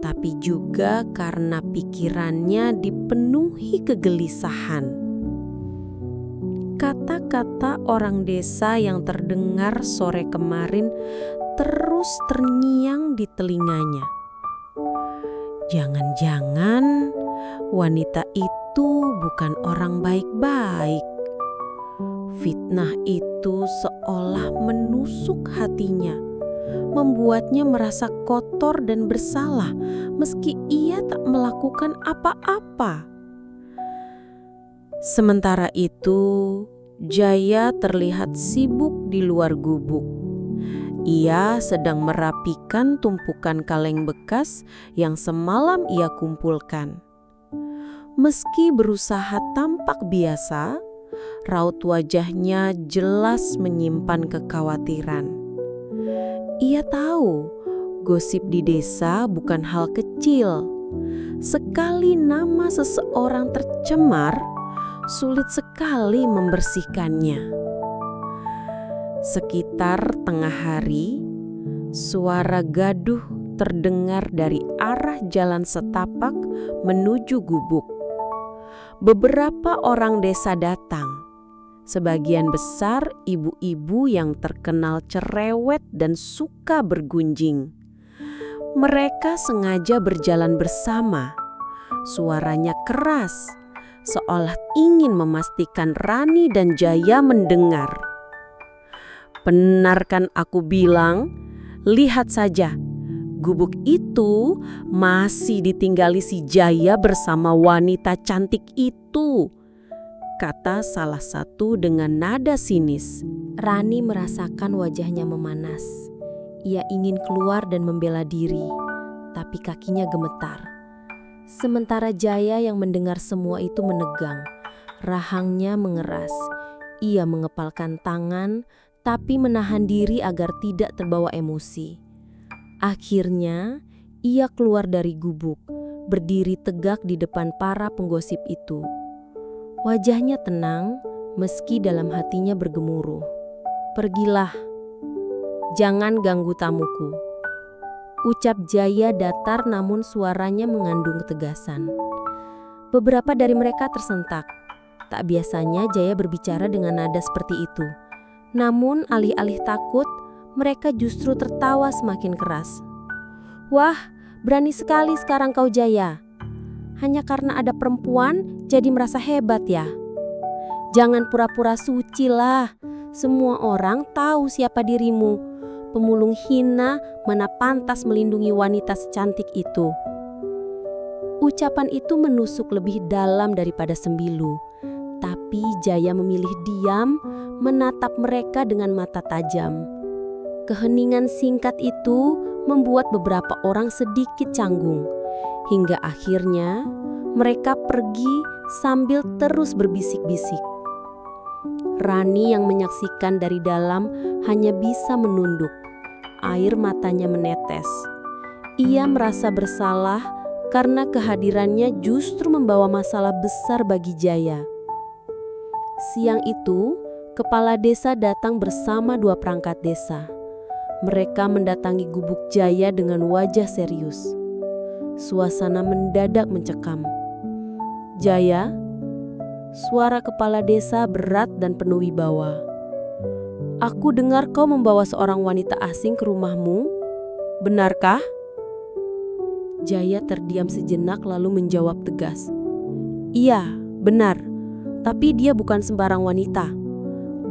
tapi juga karena pikirannya dipenuhi kegelisahan. Kata-kata orang desa yang terdengar sore kemarin terus terngiang di telinganya. Jangan-jangan wanita itu bukan orang baik-baik. Fitnah itu seolah menusuk hatinya, membuatnya merasa kotor dan bersalah meski ia tak melakukan apa-apa. Sementara itu, Jaya terlihat sibuk di luar gubuk. Ia sedang merapikan tumpukan kaleng bekas yang semalam ia kumpulkan. Meski berusaha tampak biasa, raut wajahnya jelas menyimpan kekhawatiran. Ia tahu gosip di desa bukan hal kecil. Sekali nama seseorang tercemar, sulit sekali membersihkannya. Sekitar tengah hari, suara gaduh terdengar dari arah jalan setapak menuju gubuk. Beberapa orang desa datang, sebagian besar ibu-ibu yang terkenal cerewet dan suka bergunjing. Mereka sengaja berjalan bersama, suaranya keras, seolah ingin memastikan Rani dan Jaya mendengar. "Benar kan aku bilang, lihat saja. Gubuk itu masih ditinggali si Jaya bersama wanita cantik itu," kata salah satu dengan nada sinis. Rani merasakan wajahnya memanas. Ia ingin keluar dan membela diri, tapi kakinya gemetar. Sementara Jaya yang mendengar semua itu menegang, rahangnya mengeras. Ia mengepalkan tangan, tapi menahan diri agar tidak terbawa emosi. Akhirnya, ia keluar dari gubuk, berdiri tegak di depan para penggosip itu. Wajahnya tenang, meski dalam hatinya bergemuruh. "Pergilah, jangan ganggu tamuku," ucap Jaya datar namun suaranya mengandung ketegasan. Beberapa dari mereka tersentak. Tak biasanya Jaya berbicara dengan nada seperti itu. Namun alih-alih takut, mereka justru tertawa semakin keras. Wah, berani sekali sekarang kau Jaya. Hanya karena ada perempuan jadi merasa hebat ya? Jangan pura-pura suci lah. Semua orang tahu siapa dirimu. Pemulung hina mana pantas melindungi wanita secantik itu. Ucapan itu menusuk lebih dalam daripada sembilu. Tapi Jaya memilih diam, menatap mereka dengan mata tajam. Keheningan singkat itu membuat beberapa orang sedikit canggung. Hingga akhirnya mereka pergi sambil terus berbisik-bisik. Rani yang menyaksikan dari dalam hanya bisa menunduk. Air matanya menetes. Ia merasa bersalah karena kehadirannya justru membawa masalah besar bagi Jaya. Siang itu, kepala desa datang bersama 2 perangkat desa. Mereka mendatangi gubuk Jaya dengan wajah serius. Suasana mendadak mencekam. Jaya, suara kepala desa berat dan penuh wibawa. Aku dengar kau membawa seorang wanita asing ke rumahmu. Benarkah? Jaya terdiam sejenak lalu menjawab tegas. Iya, benar. Tapi dia bukan sembarang wanita.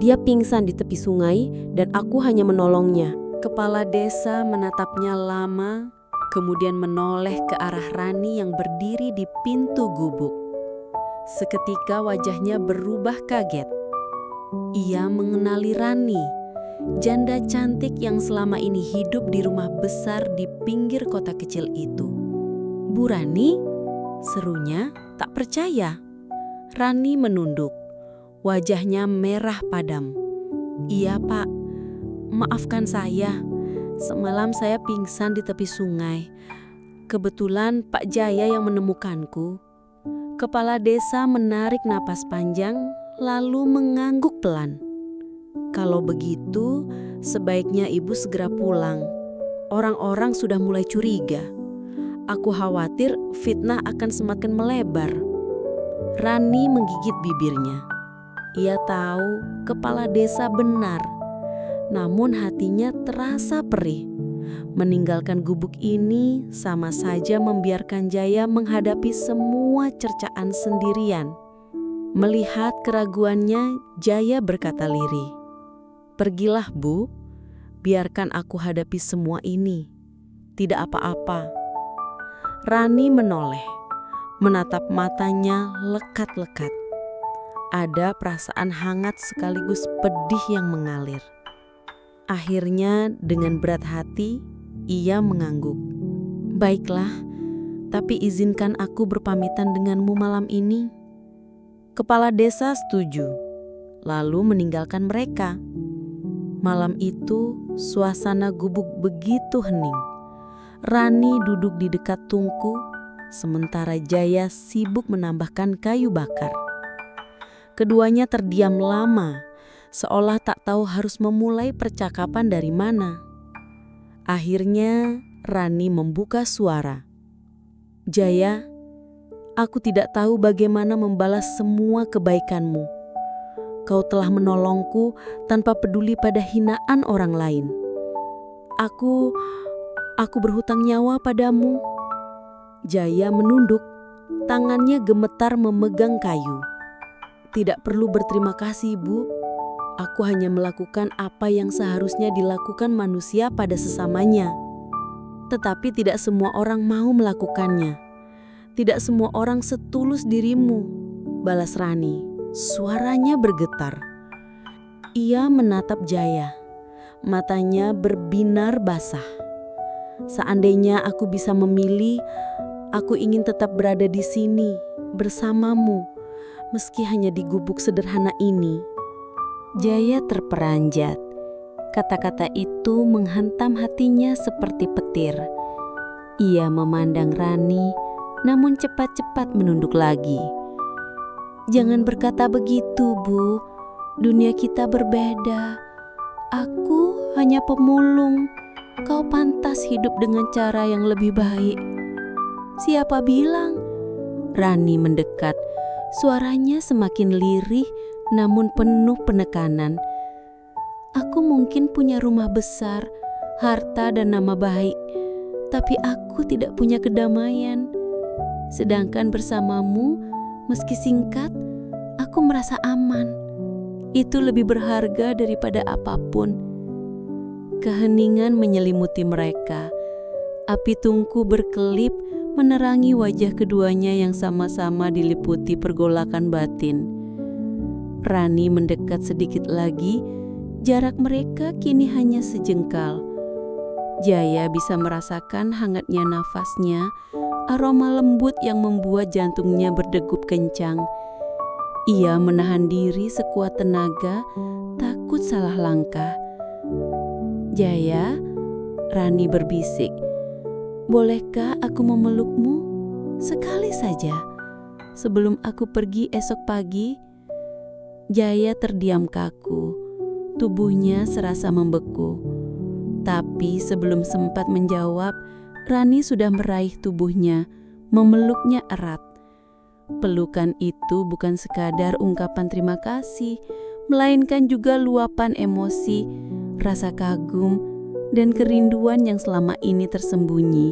Dia pingsan di tepi sungai dan aku hanya menolongnya. Kepala desa menatapnya lama, kemudian menoleh ke arah Rani yang berdiri di pintu gubuk. Seketika wajahnya berubah kaget. Ia mengenali Rani, janda cantik yang selama ini hidup di rumah besar di pinggir kota kecil itu. Bu Rani? Serunya tak percaya. Rani menunduk, wajahnya merah padam. Iya Pak, maafkan saya. Semalam saya pingsan di tepi sungai. Kebetulan Pak Jaya yang menemukanku. Kepala desa menarik napas panjang lalu mengangguk pelan. Kalau begitu, sebaiknya ibu segera pulang. Orang-orang sudah mulai curiga. Aku khawatir fitnah akan semakin melebar. Rani menggigit bibirnya. Ia tahu kepala desa benar. Namun hatinya terasa perih. Meninggalkan gubuk ini sama saja membiarkan Jaya menghadapi semua cercaan sendirian. Melihat keraguannya, Jaya berkata lirih, "Pergilah Bu, biarkan aku hadapi semua ini. Tidak apa-apa." Rani menoleh, menatap matanya lekat-lekat. Ada perasaan hangat sekaligus pedih yang mengalir. Akhirnya dengan berat hati, ia mengangguk. "Baiklah, tapi izinkan aku berpamitan denganmu malam ini." Kepala desa setuju, lalu meninggalkan mereka. Malam itu, suasana gubuk begitu hening. Rani duduk di dekat tungku, sementara Jaya sibuk menambahkan kayu bakar. Keduanya terdiam lama, seolah tak tahu harus memulai percakapan dari mana. Akhirnya Rani membuka suara. "Jaya, aku tidak tahu bagaimana membalas semua kebaikanmu. Kau telah menolongku tanpa peduli pada hinaan orang lain. Aku berhutang nyawa padamu." Jaya menunduk, tangannya gemetar memegang kayu. "Tidak perlu berterima kasih, Bu. Aku hanya melakukan apa yang seharusnya dilakukan manusia pada sesamanya. Tetapi tidak semua orang mau melakukannya. Tidak semua orang setulus dirimu," balas Rani. Suaranya bergetar. Ia menatap Jaya. Matanya berbinar basah. "Seandainya aku bisa memilih, aku ingin tetap berada di sini bersamamu, meski hanya di gubuk sederhana ini." Jaya terperanjat. Kata-kata itu menghantam hatinya seperti petir. Ia memandang Rani, namun cepat-cepat menunduk lagi. "Jangan berkata begitu, Bu. Dunia kita berbeda. Aku hanya pemulung. Kau pantas hidup dengan cara yang lebih baik." "Siapa bilang?" Rani mendekat. Suaranya semakin lirih namun penuh penekanan. "Aku mungkin punya rumah besar, harta dan nama baik. tapi aku tidak punya kedamaian. Sedangkan bersamamu, meski singkat, aku merasa aman. Itu lebih berharga daripada apapun. Keheningan menyelimuti mereka. Api tungku berkelip menerangi wajah keduanya yang sama-sama diliputi pergolakan batin. Rani mendekat sedikit lagi, jarak mereka kini hanya sejengkal. Jaya bisa merasakan hangatnya nafasnya, aroma lembut yang membuat jantungnya berdegup kencang. Ia menahan diri sekuat tenaga, takut salah langkah. "Jaya," Rani berbisik, "bolehkah aku memelukmu? Sekali saja, sebelum aku pergi esok pagi?" Jaya terdiam kaku, tubuhnya serasa membeku. Tapi sebelum sempat menjawab, Rani sudah meraih tubuhnya, memeluknya erat. Pelukan itu bukan sekadar ungkapan terima kasih, melainkan juga luapan emosi, rasa kagum, dan kerinduan yang selama ini tersembunyi.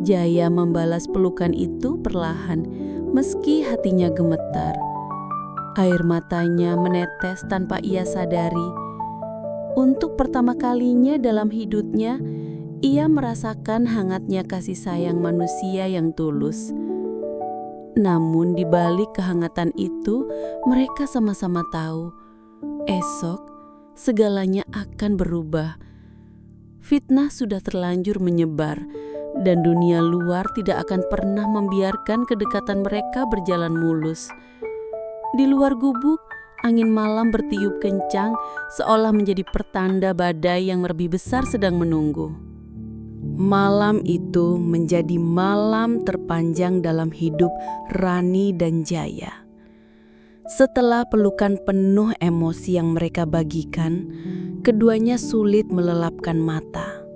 Jaya membalas pelukan itu perlahan, meski hatinya gemetar. Air matanya menetes tanpa ia sadari. Untuk pertama kalinya dalam hidupnya, ia merasakan hangatnya kasih sayang manusia yang tulus. Namun di balik kehangatan itu, mereka sama-sama tahu, esok segalanya akan berubah. Fitnah sudah terlanjur menyebar, dan dunia luar tidak akan pernah membiarkan kedekatan mereka berjalan mulus. Di luar gubuk, angin malam bertiup kencang, seolah menjadi pertanda badai yang lebih besar sedang menunggu. Malam itu menjadi malam terpanjang dalam hidup Rani dan Jaya. Setelah pelukan penuh emosi yang mereka bagikan, keduanya sulit melelapkan mata.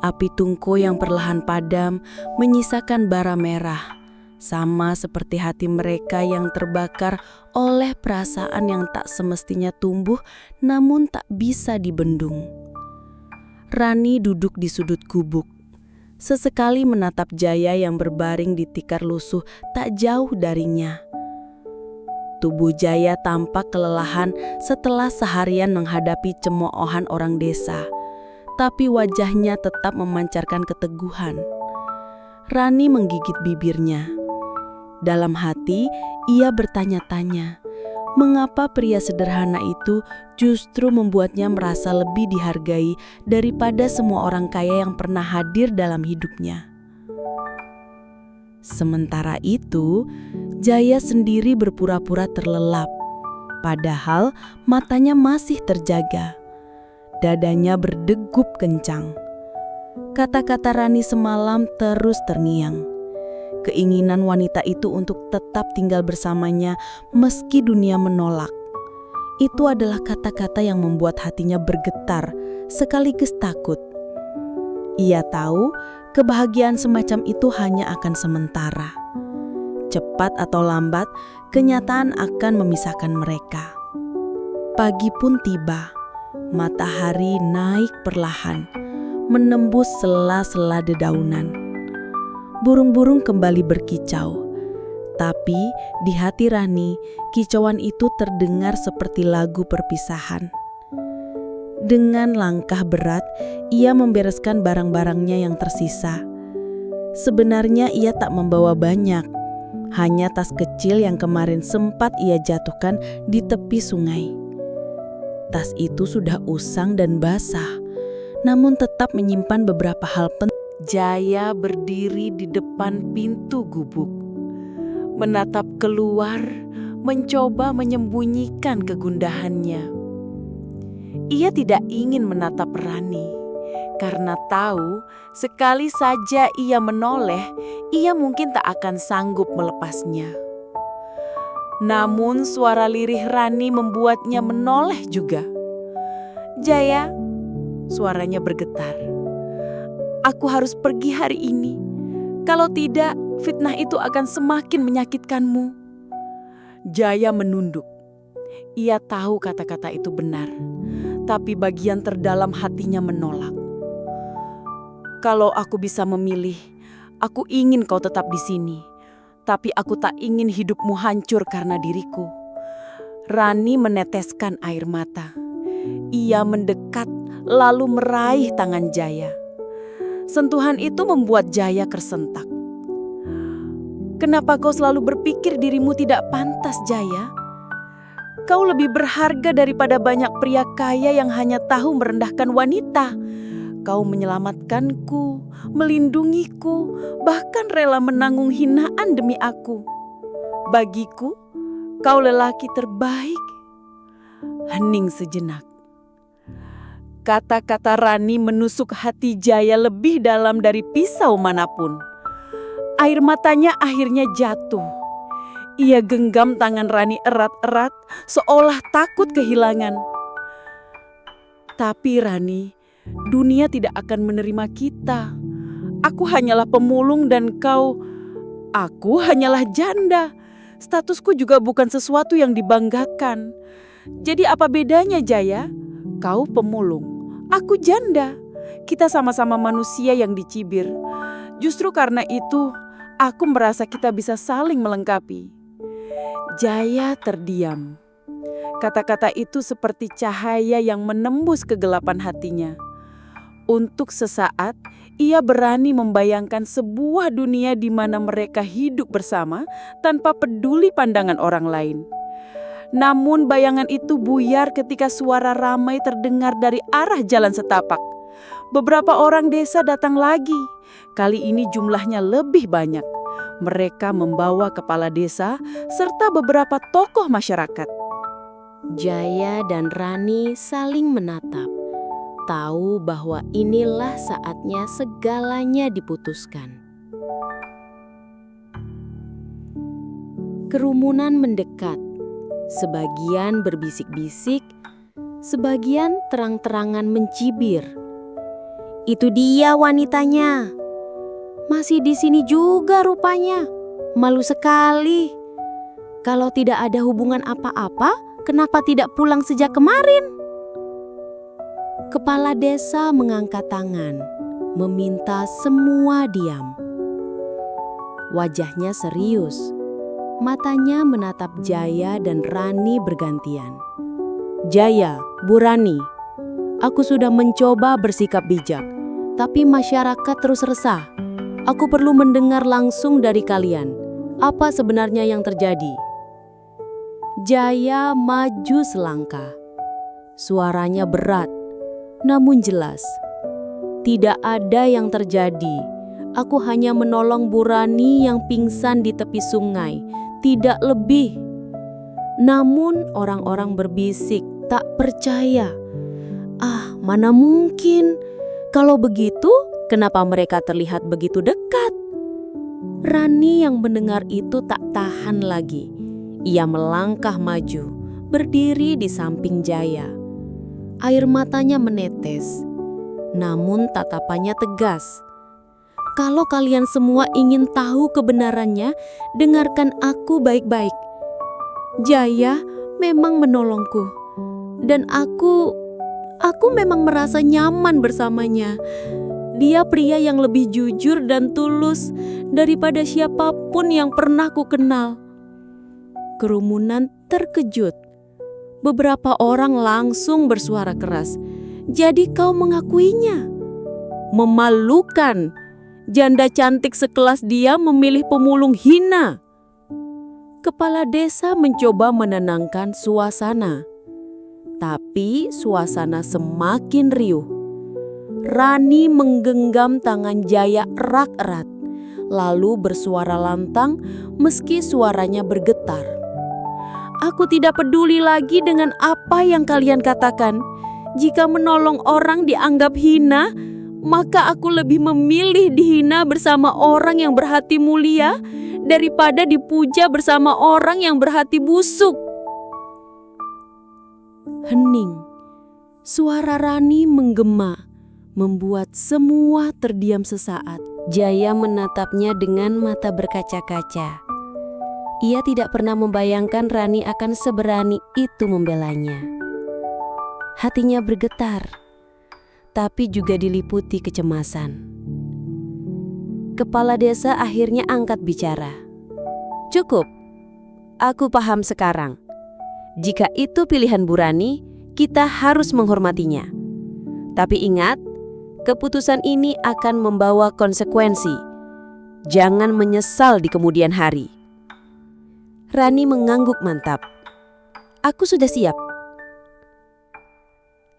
Api tungku yang perlahan padam menyisakan bara merah, sama seperti hati mereka yang terbakar oleh perasaan yang tak semestinya tumbuh namun tak bisa dibendung. Rani duduk di sudut gubuk, sesekali menatap Jaya yang berbaring di tikar lusuh tak jauh darinya. Tubuh Jaya tampak kelelahan setelah seharian menghadapi cemoohan orang desa, tapi wajahnya tetap memancarkan keteguhan. Rani menggigit bibirnya. Dalam hati, ia bertanya-tanya, mengapa pria sederhana itu justru membuatnya merasa lebih dihargai daripada semua orang kaya yang pernah hadir dalam hidupnya. Sementara itu, Jaya sendiri berpura-pura terlelap, padahal matanya masih terjaga. Dadanya berdegup kencang. Kata-kata Rani semalam terus terngiang. Keinginan wanita itu untuk tetap tinggal bersamanya meski dunia menolak. Itu adalah kata-kata yang membuat hatinya bergetar sekaligus takut. Ia tahu kebahagiaan semacam itu hanya akan sementara. Cepat atau lambat, kenyataan akan memisahkan mereka. Pagi pun tiba. Matahari naik perlahan, menembus sela-sela dedaunan. Burung-burung kembali berkicau, tapi di hati Rani, kicauan itu terdengar seperti lagu perpisahan. Dengan langkah berat, ia membereskan barang-barangnya yang tersisa. Sebenarnya ia tak membawa banyak, hanya tas kecil yang kemarin sempat ia jatuhkan di tepi sungai. Tas itu sudah usang dan basah, namun tetap menyimpan beberapa hal penting. Jaya berdiri di depan pintu gubuk, menatap keluar, mencoba menyembunyikan kegundahannya. Ia tidak ingin menatap Rani, karena tahu sekali saja ia menoleh, ia mungkin tak akan sanggup melepasnya. Namun suara lirih Rani membuatnya menoleh juga. "Jaya," suaranya bergetar. "Aku harus pergi hari ini. Kalau tidak, fitnah itu akan semakin menyakitkanmu." Jaya menunduk. Ia tahu kata-kata itu benar, tapi bagian terdalam hatinya menolak. Kalau aku bisa memilih, aku ingin kau tetap di sini. Tapi aku tak ingin hidupmu hancur karena diriku. Rani meneteskan air mata. Ia mendekat lalu meraih tangan Jaya. Sentuhan itu membuat Jaya tersentak. Kenapa kau selalu berpikir dirimu tidak pantas, Jaya? Kau lebih berharga daripada banyak pria kaya yang hanya tahu merendahkan wanita. Kau menyelamatkanku, melindungiku, bahkan rela menanggung hinaan demi aku. Bagiku, kau lelaki terbaik. Hening sejenak. Kata-kata Rani menusuk hati Jaya lebih dalam dari pisau manapun. Air matanya akhirnya jatuh. Ia genggam tangan Rani erat-erat, seolah takut kehilangan. Tapi Rani, dunia tidak akan menerima kita. Aku hanyalah pemulung dan aku hanyalah janda. Statusku juga bukan sesuatu yang dibanggakan. Jadi apa bedanya, Jaya? Kau pemulung, aku janda. Kita sama-sama manusia yang dicibir. Justru karena itu, aku merasa kita bisa saling melengkapi. Jaya terdiam. Kata-kata itu seperti cahaya yang menembus kegelapan hatinya. Untuk sesaat, ia berani membayangkan sebuah dunia di mana mereka hidup bersama tanpa peduli pandangan orang lain. Namun bayangan itu buyar ketika suara ramai terdengar dari arah jalan setapak. Beberapa orang desa datang lagi. Kali ini jumlahnya lebih banyak. Mereka membawa kepala desa serta beberapa tokoh masyarakat. Jaya dan Rani saling menatap, tahu bahwa inilah saatnya segalanya diputuskan. Kerumunan mendekat, sebagian berbisik-bisik, sebagian terang-terangan mencibir. Itu dia wanitanya. Masih di sini juga rupanya. Malu sekali. Kalau tidak ada hubungan apa-apa, kenapa tidak pulang sejak kemarin? Kepala desa mengangkat tangan, meminta semua diam. Wajahnya serius. Matanya menatap Jaya dan Rani bergantian. Jaya, Bu Rani, aku sudah mencoba bersikap bijak, tapi masyarakat terus resah. Aku perlu mendengar langsung dari kalian, apa sebenarnya yang terjadi? Jaya maju selangkah. Suaranya berat, namun jelas. Tidak ada yang terjadi. Aku hanya menolong Bu Rani yang pingsan di tepi sungai, tidak lebih. Namun orang-orang berbisik, tak percaya. Mana mungkin? Kalau begitu, kenapa mereka terlihat begitu dekat? Rani yang mendengar itu tak tahan lagi. Ia melangkah maju, berdiri di samping Jaya. Air matanya menetes, namun tatapannya tegas. Kalau kalian semua ingin tahu kebenarannya, dengarkan aku baik-baik. Jaya memang menolongku, dan aku memang merasa nyaman bersamanya. Dia pria yang lebih jujur dan tulus daripada siapapun yang pernah ku kenal. Kerumunan terkejut. Beberapa orang langsung bersuara keras. Jadi kau mengakuinya? Memalukan. Janda cantik sekelas dia memilih pemulung hina. Kepala desa mencoba menenangkan suasana. Tapi suasana semakin riuh. Rani menggenggam tangan Jaya erat-erat, lalu bersuara lantang meski suaranya bergetar. Aku tidak peduli lagi dengan apa yang kalian katakan. Jika menolong orang dianggap hina, maka aku lebih memilih dihina bersama orang yang berhati mulia daripada dipuja bersama orang yang berhati busuk. Hening. Suara Rani menggema, membuat semua terdiam sesaat. Jaya menatapnya dengan mata berkaca-kaca. Ia tidak pernah membayangkan Rani akan seberani itu membelanya. Hatinya bergetar, tapi juga diliputi kecemasan. Kepala desa akhirnya angkat bicara. "Cukup, aku paham sekarang. Jika itu pilihan Bu Rani, kita harus menghormatinya. Tapi ingat, keputusan ini akan membawa konsekuensi. Jangan menyesal di kemudian hari." Rani mengangguk mantap. "Aku sudah siap."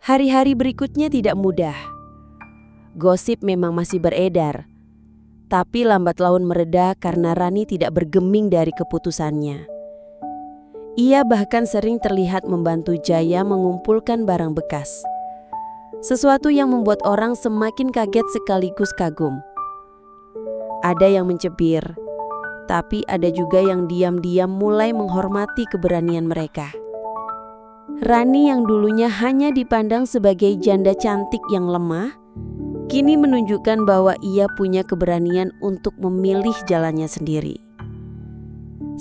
Hari-hari berikutnya tidak mudah. Gosip memang masih beredar, tapi lambat laun mereda karena Rani tidak bergeming dari keputusannya. Ia bahkan sering terlihat membantu Jaya mengumpulkan barang bekas. Sesuatu yang membuat orang semakin kaget sekaligus kagum. Ada yang mencibir, tapi ada juga yang diam-diam mulai menghormati keberanian mereka. Rani yang dulunya hanya dipandang sebagai janda cantik yang lemah, kini menunjukkan bahwa ia punya keberanian untuk memilih jalannya sendiri.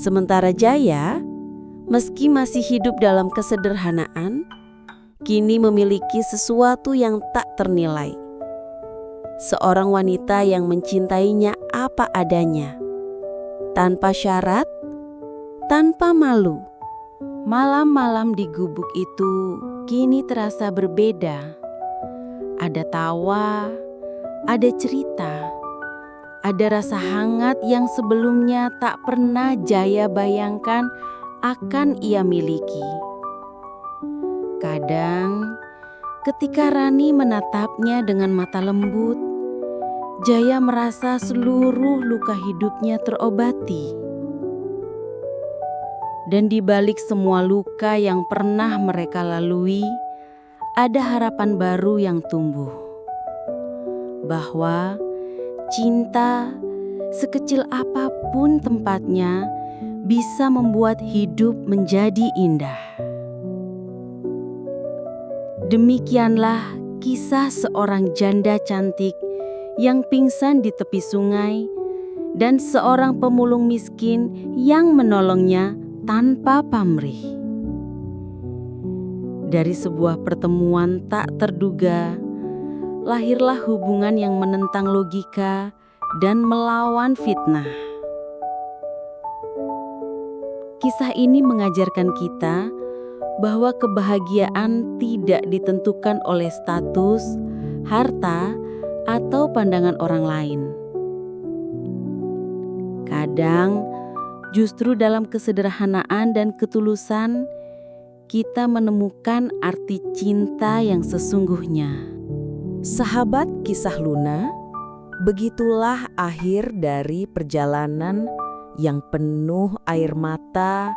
Sementara Jaya, meski masih hidup dalam kesederhanaan, kini memiliki sesuatu yang tak ternilai. Seorang wanita yang mencintainya apa adanya, tanpa syarat, tanpa malu. Malam-malam di gubuk itu kini terasa berbeda. Ada tawa, ada cerita, ada rasa hangat yang sebelumnya tak pernah Jaya bayangkan akan ia miliki. Kadang, ketika Rani menatapnya dengan mata lembut, Jaya merasa seluruh luka hidupnya terobati. Dan di balik semua luka yang pernah mereka lalui, ada harapan baru yang tumbuh. Bahwa cinta, sekecil apapun tempatnya, bisa membuat hidup menjadi indah. Demikianlah kisah seorang janda cantik yang pingsan di tepi sungai dan seorang pemulung miskin yang menolongnya tanpa pamrih. Dari sebuah pertemuan tak terduga, lahirlah hubungan yang menentang logika dan melawan fitnah. Kisah ini mengajarkan kita bahwa kebahagiaan tidak ditentukan oleh status, harta, atau pandangan orang lain. Kadang, justru dalam kesederhanaan dan ketulusan, kita menemukan arti cinta yang sesungguhnya. Sahabat Kisah Luna, begitulah akhir dari perjalanan yang penuh air mata,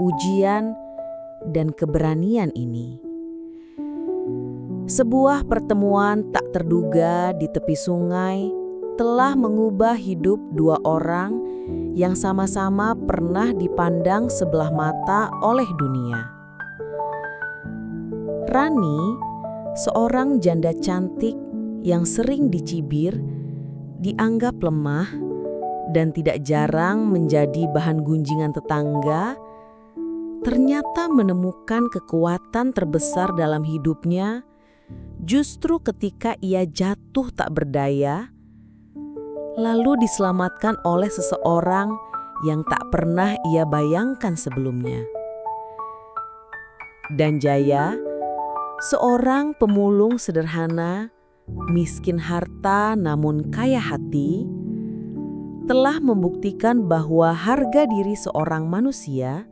ujian, dan keberanian ini. Sebuah pertemuan tak terduga di tepi sungai telah mengubah hidup dua orang yang sama-sama pernah dipandang sebelah mata oleh dunia. Rani, seorang janda cantik yang sering dicibir, dianggap lemah, dan tidak jarang menjadi bahan gunjingan tetangga, ternyata menemukan kekuatan terbesar dalam hidupnya justru ketika ia jatuh tak berdaya, lalu diselamatkan oleh seseorang yang tak pernah ia bayangkan sebelumnya. Dan Jaya, seorang pemulung sederhana, miskin harta namun kaya hati, telah membuktikan bahwa harga diri seorang manusia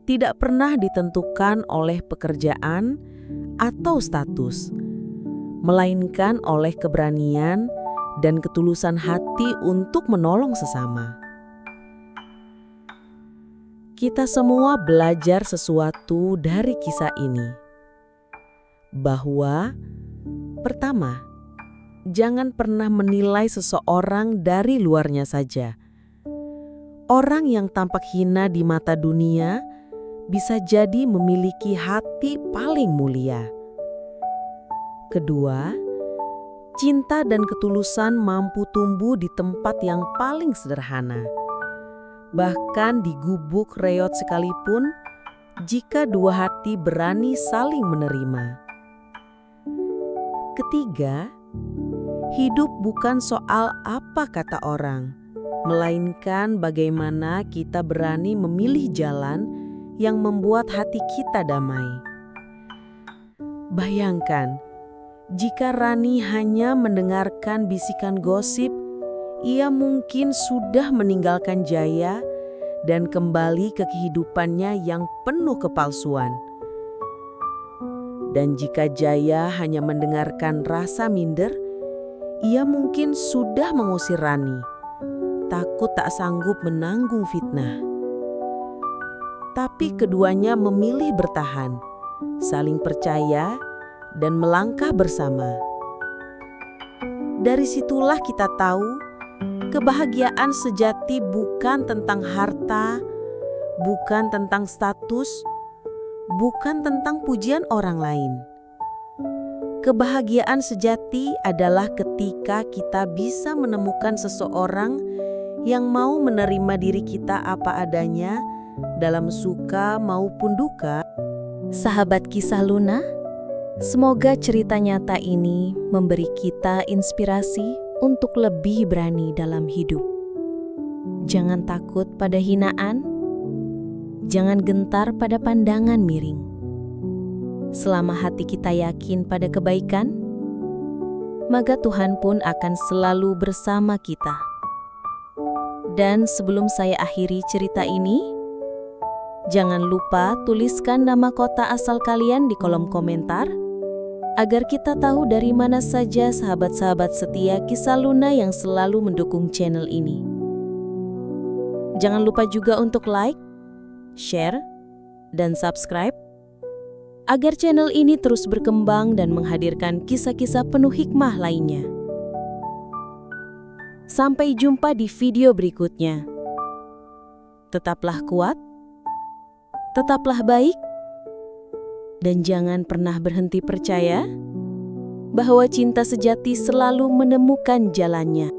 tidak pernah ditentukan oleh pekerjaan atau status, melainkan oleh keberanian dan ketulusan hati untuk menolong sesama. Kita semua belajar sesuatu dari kisah ini. Bahwa, pertama, jangan pernah menilai seseorang dari luarnya saja. Orang yang tampak hina di mata dunia bisa jadi memiliki hati paling mulia. Kedua, cinta dan ketulusan mampu tumbuh di tempat yang paling sederhana. Bahkan di gubuk reot sekalipun, jika dua hati berani saling menerima. Ketiga, Hidup bukan soal apa kata orang, melainkan bagaimana kita berani memilih jalan yang membuat hati kita damai. Bayangkan, jika Rani hanya mendengarkan bisikan gosip, ia mungkin sudah meninggalkan Jaya dan kembali ke kehidupannya yang penuh kepalsuan. Dan jika Jaya hanya mendengarkan rasa minder, ia mungkin sudah mengusir Rani, takut tak sanggup menanggung fitnah. Tapi keduanya memilih bertahan, saling percaya, dan melangkah bersama. Dari situlah kita tahu kebahagiaan sejati bukan tentang harta, bukan tentang status, bukan tentang pujian orang lain. Kebahagiaan sejati adalah ketika kita bisa menemukan seseorang yang mau menerima diri kita apa adanya dalam suka maupun duka. Sahabat Kisah Luna, semoga cerita nyata ini memberi kita inspirasi untuk lebih berani dalam hidup. Jangan takut pada hinaan, jangan gentar pada pandangan miring. Selama hati kita yakin pada kebaikan, maka Tuhan pun akan selalu bersama kita. Dan sebelum saya akhiri cerita ini, jangan lupa tuliskan nama kota asal kalian di kolom komentar, agar kita tahu dari mana saja sahabat-sahabat setia Kisah Luna yang selalu mendukung channel ini. Jangan lupa juga untuk like, share, dan subscribe, agar channel ini terus berkembang dan menghadirkan kisah-kisah penuh hikmah lainnya. Sampai jumpa di video berikutnya. Tetaplah kuat, tetaplah baik, dan jangan pernah berhenti percaya bahwa cinta sejati selalu menemukan jalannya.